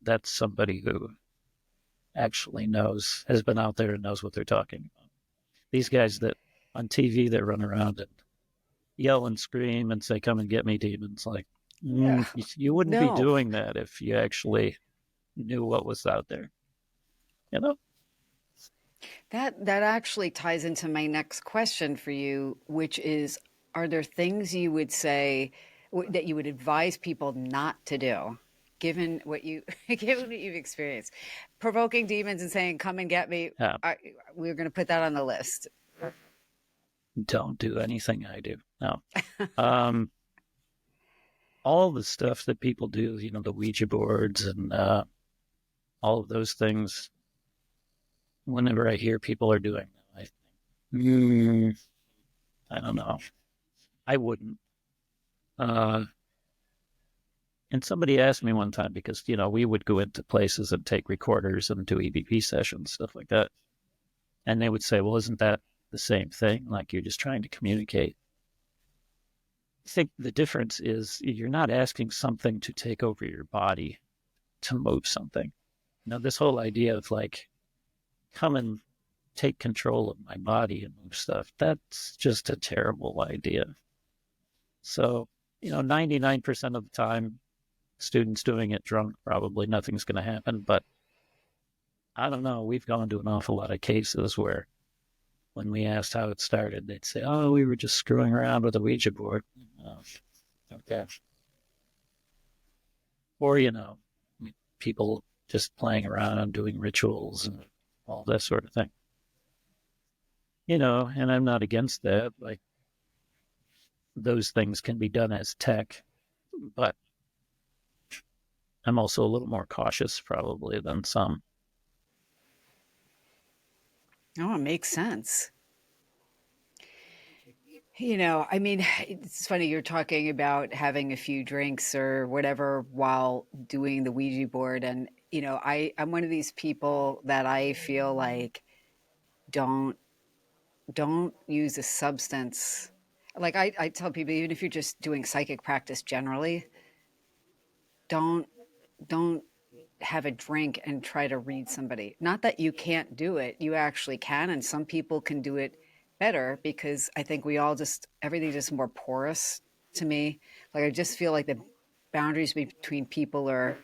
C: that's somebody who actually has been out there and knows what they're talking about. These guys that on TV that run around and yell and scream and say, come and get me, demons, like you wouldn't be doing that if you actually knew what was out there.
B: That actually ties into my next question for you, which is, are there things you would say that you would advise people not to do? Given what you've experienced, provoking demons and saying, come and get me.
C: Yeah.
B: We're going to put that on the list.
C: Don't do anything I do. No. All the stuff that people do, the Ouija boards and all of those things, whenever I hear people are doing them, I think, I don't know. I wouldn't. And somebody asked me one time, because, we would go into places and take recorders and do EVP sessions, stuff like that. And they would say, well, isn't that the same thing? Like you're just trying to communicate. I think the difference is you're not asking something to take over your body to move something. This whole idea of like, come and take control of my body and move stuff. That's just a terrible idea. So, 99% of the time, students doing it drunk, probably nothing's going to happen. But I don't know. We've gone to an awful lot of cases where when we asked how it started, they'd say, oh, we were just screwing around with a Ouija board. Oh, okay. Or, people just playing around and doing rituals and all that sort of thing. And I'm not against that. Like, those things can be done as tech, but I'm also a little more cautious probably than some.
B: Oh, it makes sense. I mean, it's funny you're talking about having a few drinks or whatever while doing the Ouija board. And, I'm one of these people that I feel like don't use a substance. Like I tell people, even if you're just doing psychic practice generally, don't don't have a drink and try to read somebody. Not that you can't do it, you actually can, and some people can do it better because I think we all just everything's just more porous to me. Like I just feel like the boundaries between people are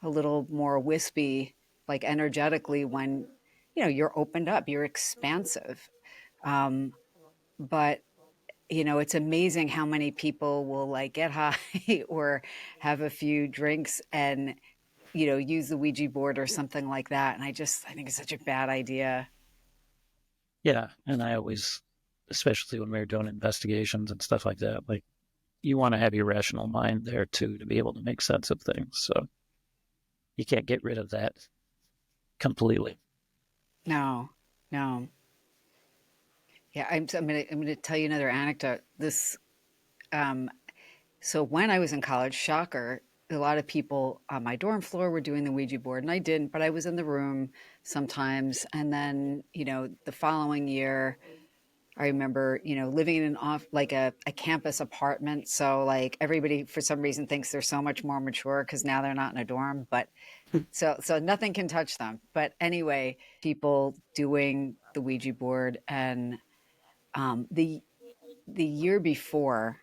B: a little more wispy, like energetically when you're opened up, you're expansive. Um, but it's amazing how many people will like get high or have a few drinks and use the Ouija board or something like that. And I think it's such a bad idea.
C: Yeah. And I always, especially when we were doing investigations and stuff like that, like you want to have your rational mind there too, to be able to make sense of things. So you can't get rid of that completely.
B: No, no. Yeah, I'm gonna tell you another anecdote. So when I was in college, shocker, a lot of people on my dorm floor were doing the Ouija board, and I didn't, but I was in the room sometimes. And then, the following year, I remember, living in like a campus apartment. So like everybody for some reason thinks they're so much more mature because now they're not in a dorm, but so nothing can touch them. But anyway, people doing the Ouija board and the year before,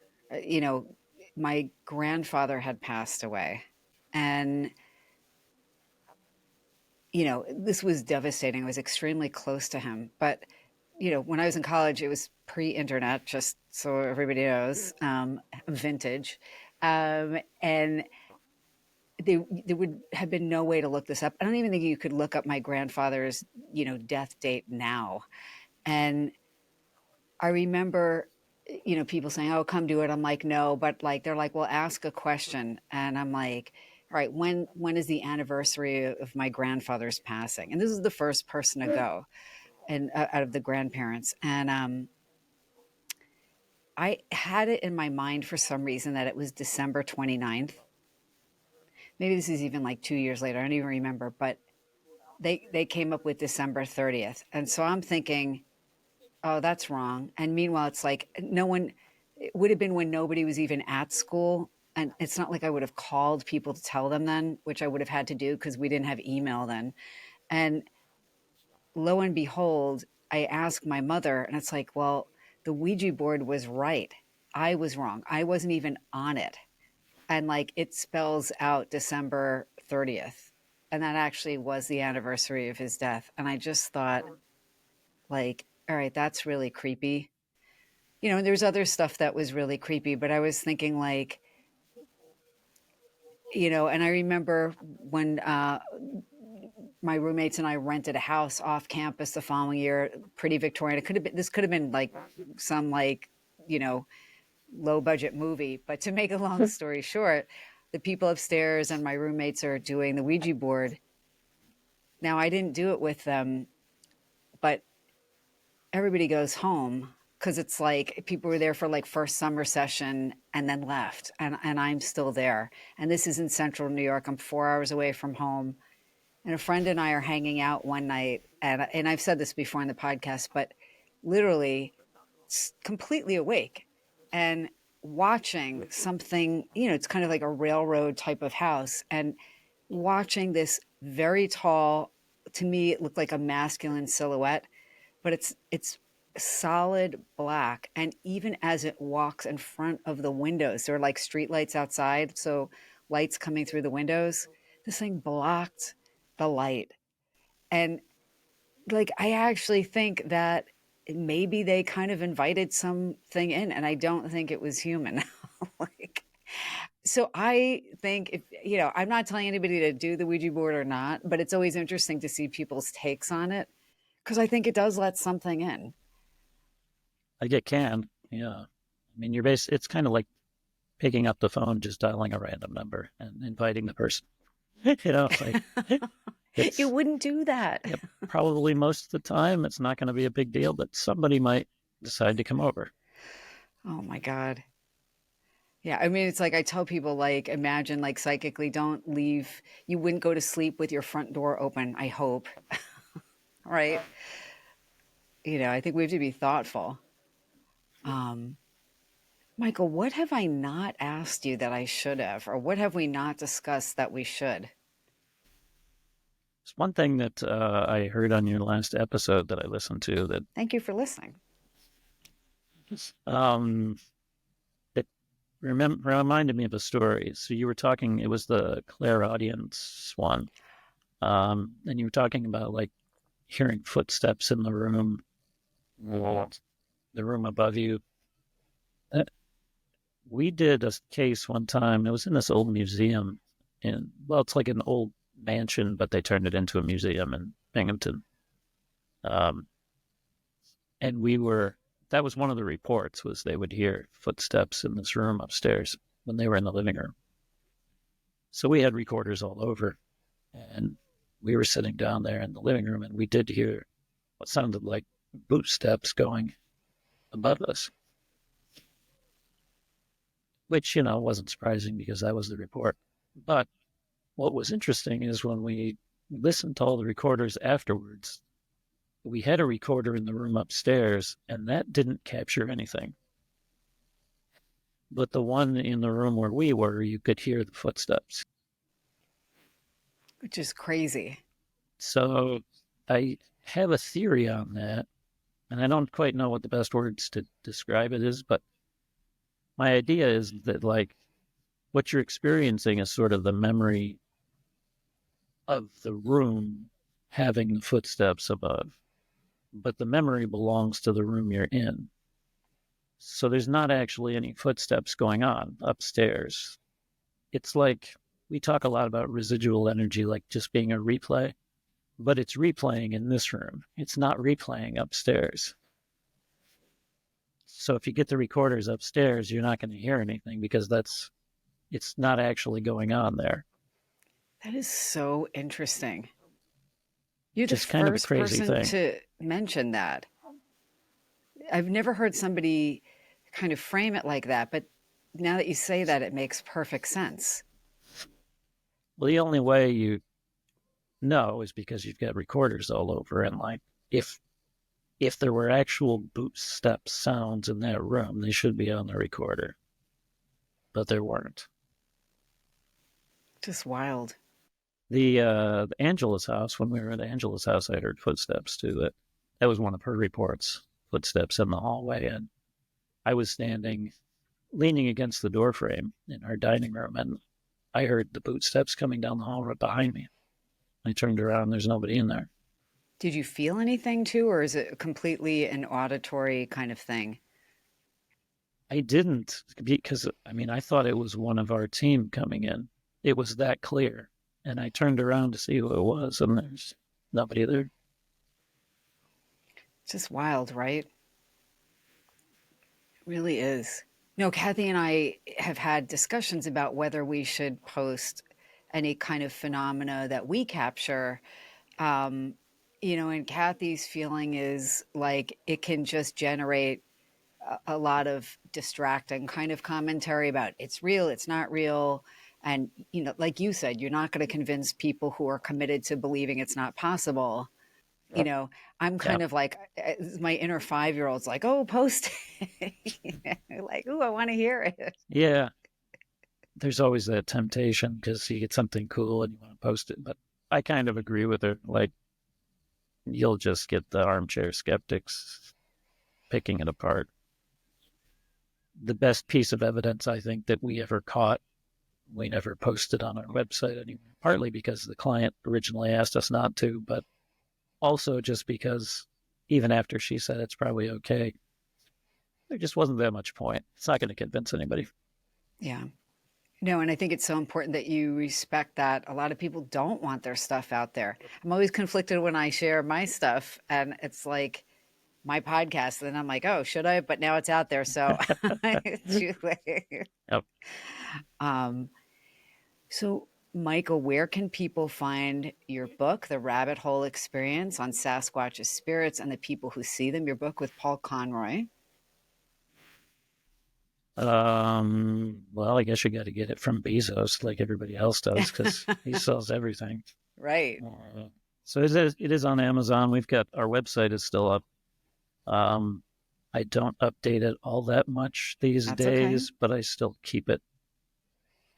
B: my grandfather had passed away, and this was devastating. I was extremely close to him, but when I was in college, it was pre-internet, just so everybody knows, vintage, and there would have been no way to look this up. I don't even think you could look up my grandfather's death date now, and I remember, people saying, "Oh, come do it." I'm like, "No," but like they're like, "Well, ask a question," and I'm like, "All right, when is the anniversary of my grandfather's passing?" And this is the first person to go, and out of the grandparents, and I had it in my mind for some reason that it was December 29th. Maybe this is even like 2 years later. I don't even remember, but they came up with December 30th, and so I'm thinking, oh, that's wrong. And meanwhile, it's like no one, it would have been when nobody was even at school. And it's not like I would have called people to tell them then, which I would have had to do because we didn't have email then. And lo and behold, I asked my mother, and it's like, well, the Ouija board was right. I was wrong. I wasn't even on it. And like it spells out December 30th. And that actually was the anniversary of his death. And I just thought, like, all right, that's really creepy. And there's other stuff that was really creepy, but I was thinking like, and I remember when my roommates and I rented a house off campus the following year, pretty Victorian. This could have been like some like, you know, low budget movie. But to make a long story short, the people upstairs and my roommates are doing the Ouija board. Now I didn't do it with them, but everybody goes home because it's like people were there for like first summer session and then left, and I'm still there. And this is in central New York. I'm 4 hours away from home. And a friend and I are hanging out one night, and I've said this before on the podcast, but literally completely awake and watching something, it's kind of like a railroad type of house, and watching this very tall, to me, it looked like a masculine silhouette but it's solid black. And even as it walks in front of the windows, there are like street lights outside, so lights coming through the windows. This thing blocked the light. And like I actually think that maybe they kind of invited something in, and I don't think it was human. Like, so I think if, I'm not telling anybody to do the Ouija board or not, but it's always interesting to see people's takes on it because I think it does let something in.
C: Like it can, yeah. I mean, it's kind of like picking up the phone, just dialing a random number and inviting the person. Like
B: You
C: it's
B: wouldn't do that.
C: yeah, probably most of the time it's not going to be a big deal, but somebody might decide to come over.
B: Oh my God. Yeah, I mean, it's like I tell people, like, imagine, like, psychically, don't leave. You wouldn't go to sleep with your front door open, I hope. Right? I think we have to be thoughtful. Um, Michael, what have I not asked you that I should have? Or what have we not discussed that we should?
C: It's one thing that I heard on your last episode that I listened to that
B: Thank you for listening.
C: um, that reminded me of a story. So you were talking, it was the clairaudience one, and you were talking about like hearing footsteps in the room above you. Uh, We did a case one time. It was in this old museum it's like an old mansion, but they turned it into a museum in Binghamton. Um, and that was one of the reports was they would hear footsteps in this room upstairs when they were in the living room. So we had recorders all over and we were sitting down there in the living room and we did hear what sounded like boot steps going above us, which, wasn't surprising because that was the report. But what was interesting is when we listened to all the recorders afterwards, we had a recorder in the room upstairs and that didn't capture anything. But the one in the room where we were, you could hear the footsteps.
B: Which is crazy.
C: So I have a theory on that, and I don't quite know what the best words to describe it is, but my idea is that like what you're experiencing is sort of the memory of the room having the footsteps above, but the memory belongs to the room you're in. So there's not actually any footsteps going on upstairs. It's like we talk a lot about residual energy, like just being a replay, but it's replaying in this room. It's not replaying upstairs. So if you get the recorders upstairs, you're not going to hear anything because it's not actually going on there.
B: That is so interesting. You're the
C: Just kind of a
B: first
C: crazy
B: person
C: thing.
B: to mention that. I've never heard somebody kind of frame it like that, but now that you say that, it makes perfect sense.
C: Well, the only way you know is because you've got recorders all over, and like if there were actual boot step sounds in that room, they should be on the recorder, but there weren't.
B: Just wild.
C: The Angela's house, when we were at Angela's house, I heard footsteps too. That was one of her reports. Footsteps in the hallway, and I was standing, leaning against the door frame in our dining room, and I heard the boot steps coming down the hall right behind me. I turned around, there's nobody in there.
B: Did you feel anything too, or is it completely an auditory kind of thing?
C: I didn't, because, I mean, I thought it was one of our team coming in. It was that clear. And I turned around to see who it was, and there's nobody there.
B: Just wild, right? It really is. No, Kathy and I have had discussions about whether we should post any kind of phenomena that we capture. Um, and Kathy's feeling is like it can just generate a lot of distracting kind of commentary about it's real, it's not real. And, like you said, you're not going to convince people who are committed to believing it's not possible. I'm
C: Yeah.
B: kind of like my inner 5-year-old's like, oh, post it. Like, oh, I want to hear it.
C: Yeah. There's always that temptation because you get something cool and you want to post it. But I kind of agree with her. Like, you'll just get the armchair skeptics picking it apart. The best piece of evidence I think that we ever caught, we never posted on our website anymore, partly because the client originally asked us not to, but also just because even after she said it's probably okay, there just wasn't that much point. It's not going to convince anybody.
B: Yeah. No, and I think it's so important that you respect that. A lot of people don't want their stuff out there. I'm always conflicted when I share my stuff, and it's like my podcast, and I'm like, oh, should I? But now it's out there, so it's too late.
C: Yep.
B: Um, so, Michael, where can people find your book, The Rabbit Hole Experience on Sasquatches, Spirits, and the People Who See Them? Your book with Paul Conroy.
C: Well, I guess you got to get it from Bezos like everybody else does because he sells everything.
B: Right.
C: So it is on Amazon. We've got our website is still up. I don't update it all that much these
B: That's
C: days,
B: okay.
C: but I still keep it.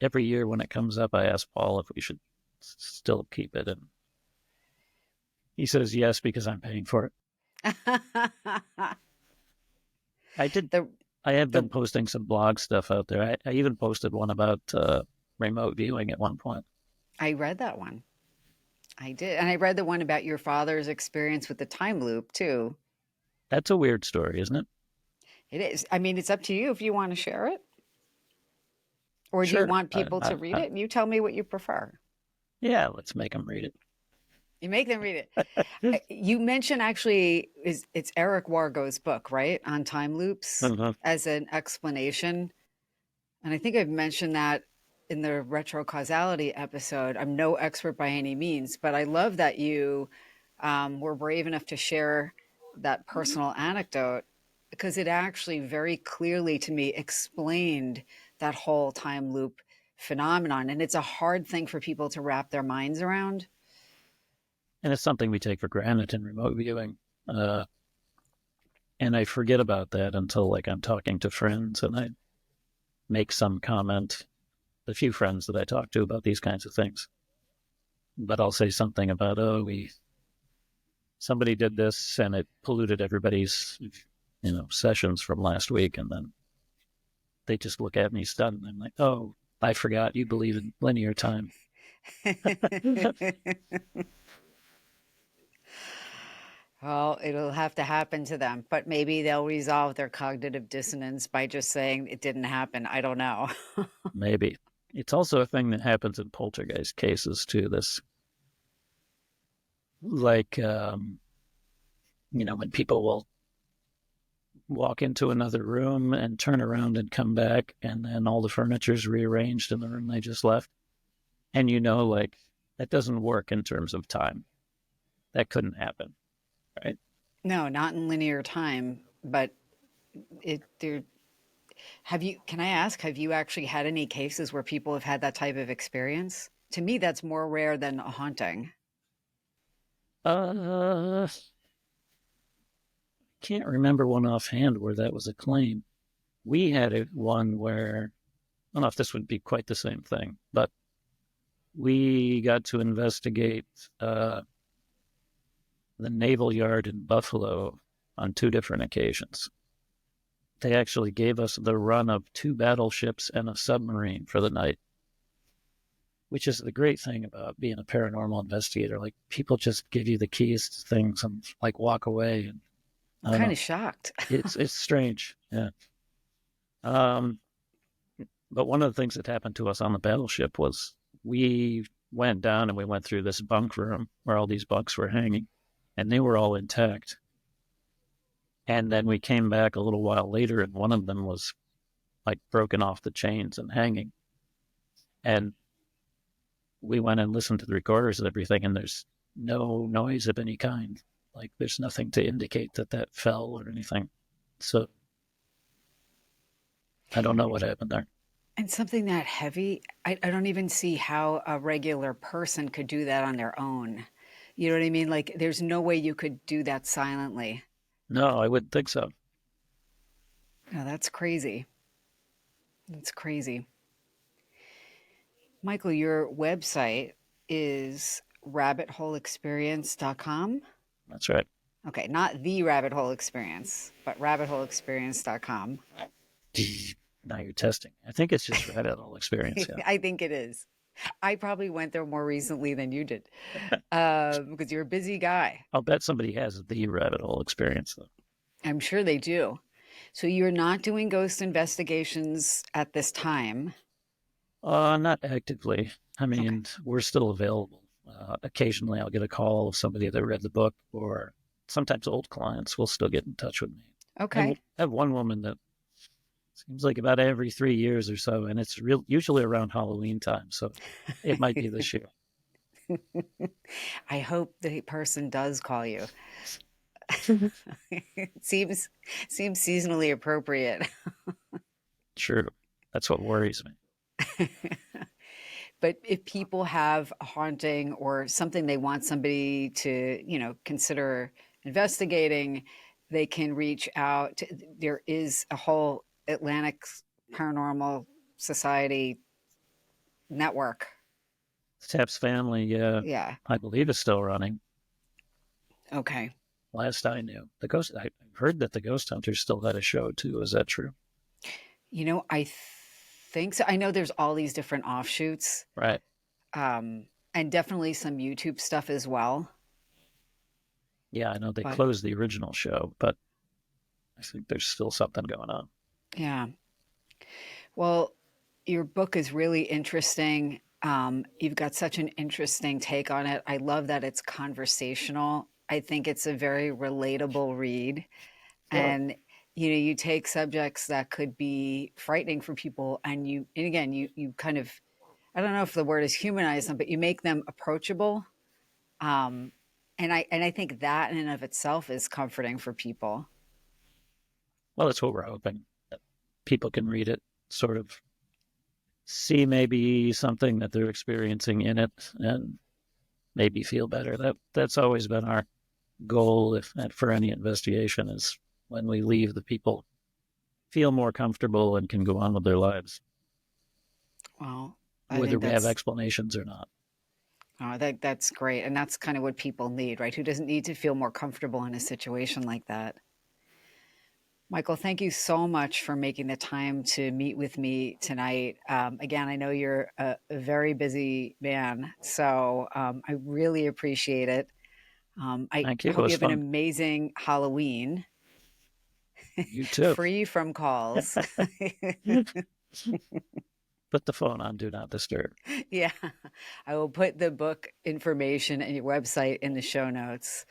C: Every year when it comes up, I ask Paul if we should still keep it, and he says yes because I'm paying for it. I did.
B: the
C: I have been
B: the
C: posting some blog stuff out there. I even posted one about remote viewing at one point.
B: I read that one. I did. And I read the one about your father's experience with the time loop too.
C: That's a weird story, isn't it?
B: It is. I mean, it's up to you if you want to share it or do you
C: Sure.
B: want people to read it? You tell me what you prefer.
C: Yeah, let's make them read
B: You make them read it.
C: it.
B: You mentioned actually it's Eric Wargo's book, right? On time loops
C: Uh-huh.
B: as an explanation. And I think I've mentioned that in the retro causality episode. I'm no expert by any means, but I love that you were brave enough to share that personal anecdote because it actually very clearly to me explained that whole time loop phenomenon. And it's a hard thing for people to wrap their minds around.
C: And it's something we take for granted in remote viewing. And I forget about that until like I'm talking to friends and I make some comment, the few friends that I talk to about these kinds of things. But I'll say something about, somebody did this and it polluted everybody's, sessions from last week. And then they just look at me stunned. I'm like, oh, I forgot you believe in linear time.
B: Well, it'll have to happen to them, but maybe they'll resolve their cognitive dissonance by just saying it didn't happen. I don't know.
C: Maybe. It's also a thing that happens in poltergeist cases too. This, like, when people will walk into another room and turn around and come back, and then all the furniture's rearranged in the room they just left. And like, that doesn't work in terms of time. That couldn't happen, right?
B: No, not in linear time, but there can I ask, have you actually had any cases where people have had that type of experience? To me, that's more rare than a haunting.
C: Uh, can't remember one offhand where that was a claim. We had one where, I don't know if this would be quite the same thing, but we got to investigate the naval yard in Buffalo on 2 different occasions. They actually gave us the run of 2 battleships and a submarine for the night, which is the great thing about being a paranormal investigator. Like, people just give you the keys to things and like walk away. And
B: I'm kind of shocked.
C: It's strange. Yeah. But one of the things that happened to us on the battleship was we went down and we went through this bunk room where all these bunks were hanging, and they were all intact. And then we came back a little while later, and one of them was like broken off the chains and hanging. And we went and listened to the recorders and everything, and there's no noise of any kind. Like, there's nothing to indicate that fell or anything. So I don't know what happened there.
B: And something that heavy, I don't even see how a regular person could do that on their own. You know what I mean? Like, there's no way you could do that silently.
C: No, I wouldn't think so.
B: No, that's crazy. That's crazy. Michael, your website is rabbitholeexperience.com.
C: That's right.
B: Okay, not the rabbit hole experience, but rabbitholeexperience.com.
C: Now you're testing. I think it's just rabbit hole experience. Yeah.
B: I think it is. I probably went there more recently than you did because you're a busy guy.
C: I'll bet somebody has the rabbit hole experience, though.
B: I'm sure they do. So you're not doing ghost investigations at this time.
C: Not actively. I mean, we're still available. Occasionally, I'll get a call of somebody that read the book, or sometimes old clients will still get in touch with me.
B: Okay.
C: I have one woman that seems like about every 3 years or so, and it's usually around Halloween time, so it might be this year.
B: I hope the person does call you. It seems seasonally appropriate.
C: Sure, that's what worries me.
B: But if people have a haunting or something they want somebody to, consider investigating, they can reach out. There is a whole Atlantic Paranormal Society network.
C: Taps Family,
B: Yeah.
C: I believe is still running.
B: Okay.
C: Last I knew, I heard that the Ghost Hunters still had a show too. Is that true?
B: I think so. I know there's all these different offshoots.
C: Right.
B: And definitely some YouTube stuff as well.
C: Yeah, I know they closed the original show, but I think there's still something going on.
B: Yeah. Well, your book is really interesting. You've got such an interesting take on it. I love that it's conversational. I think it's a very relatable read.
C: Sure.
B: And you take subjects that could be frightening for people, and you kind of, I don't know if the word is humanize them, but you make them approachable. And I think that in and of itself is comforting for people.
C: Well, that's what we're hoping, that people can read it, sort of see maybe something that they're experiencing in it, and maybe feel better. That's always been our goal for any investigation, is when we leave, the people feel more comfortable and can go on with their lives.
B: Well,
C: whether we have explanations or not.
B: Oh, that's great. And that's kind of what people need, right? Who doesn't need to feel more comfortable in a situation like that? Michael, thank you so much for making the time to meet with me tonight. Again, I know you're a very busy man, so I really appreciate it.
C: Thank you.
B: I hope you have
C: fun.
B: an amazing Halloween.
C: You too.
B: Free from calls.
C: Put the phone on Do Not Disturb.
B: Yeah. I will put the book information and your website in the show notes.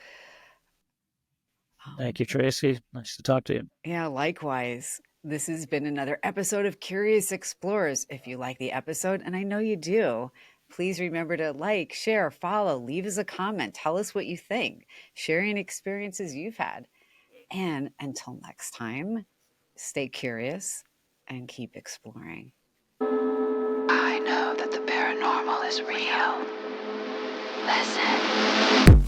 C: Thank you, Traci. Nice to talk to you.
B: Yeah, likewise. This has been another episode of Curious Explorers. If you like the episode, and I know you do, please remember to like, share, follow, leave us a comment. Tell us what you think. Sharing experiences you've had. And until next time, stay curious and keep exploring.
A: I know that the paranormal is real. Listen.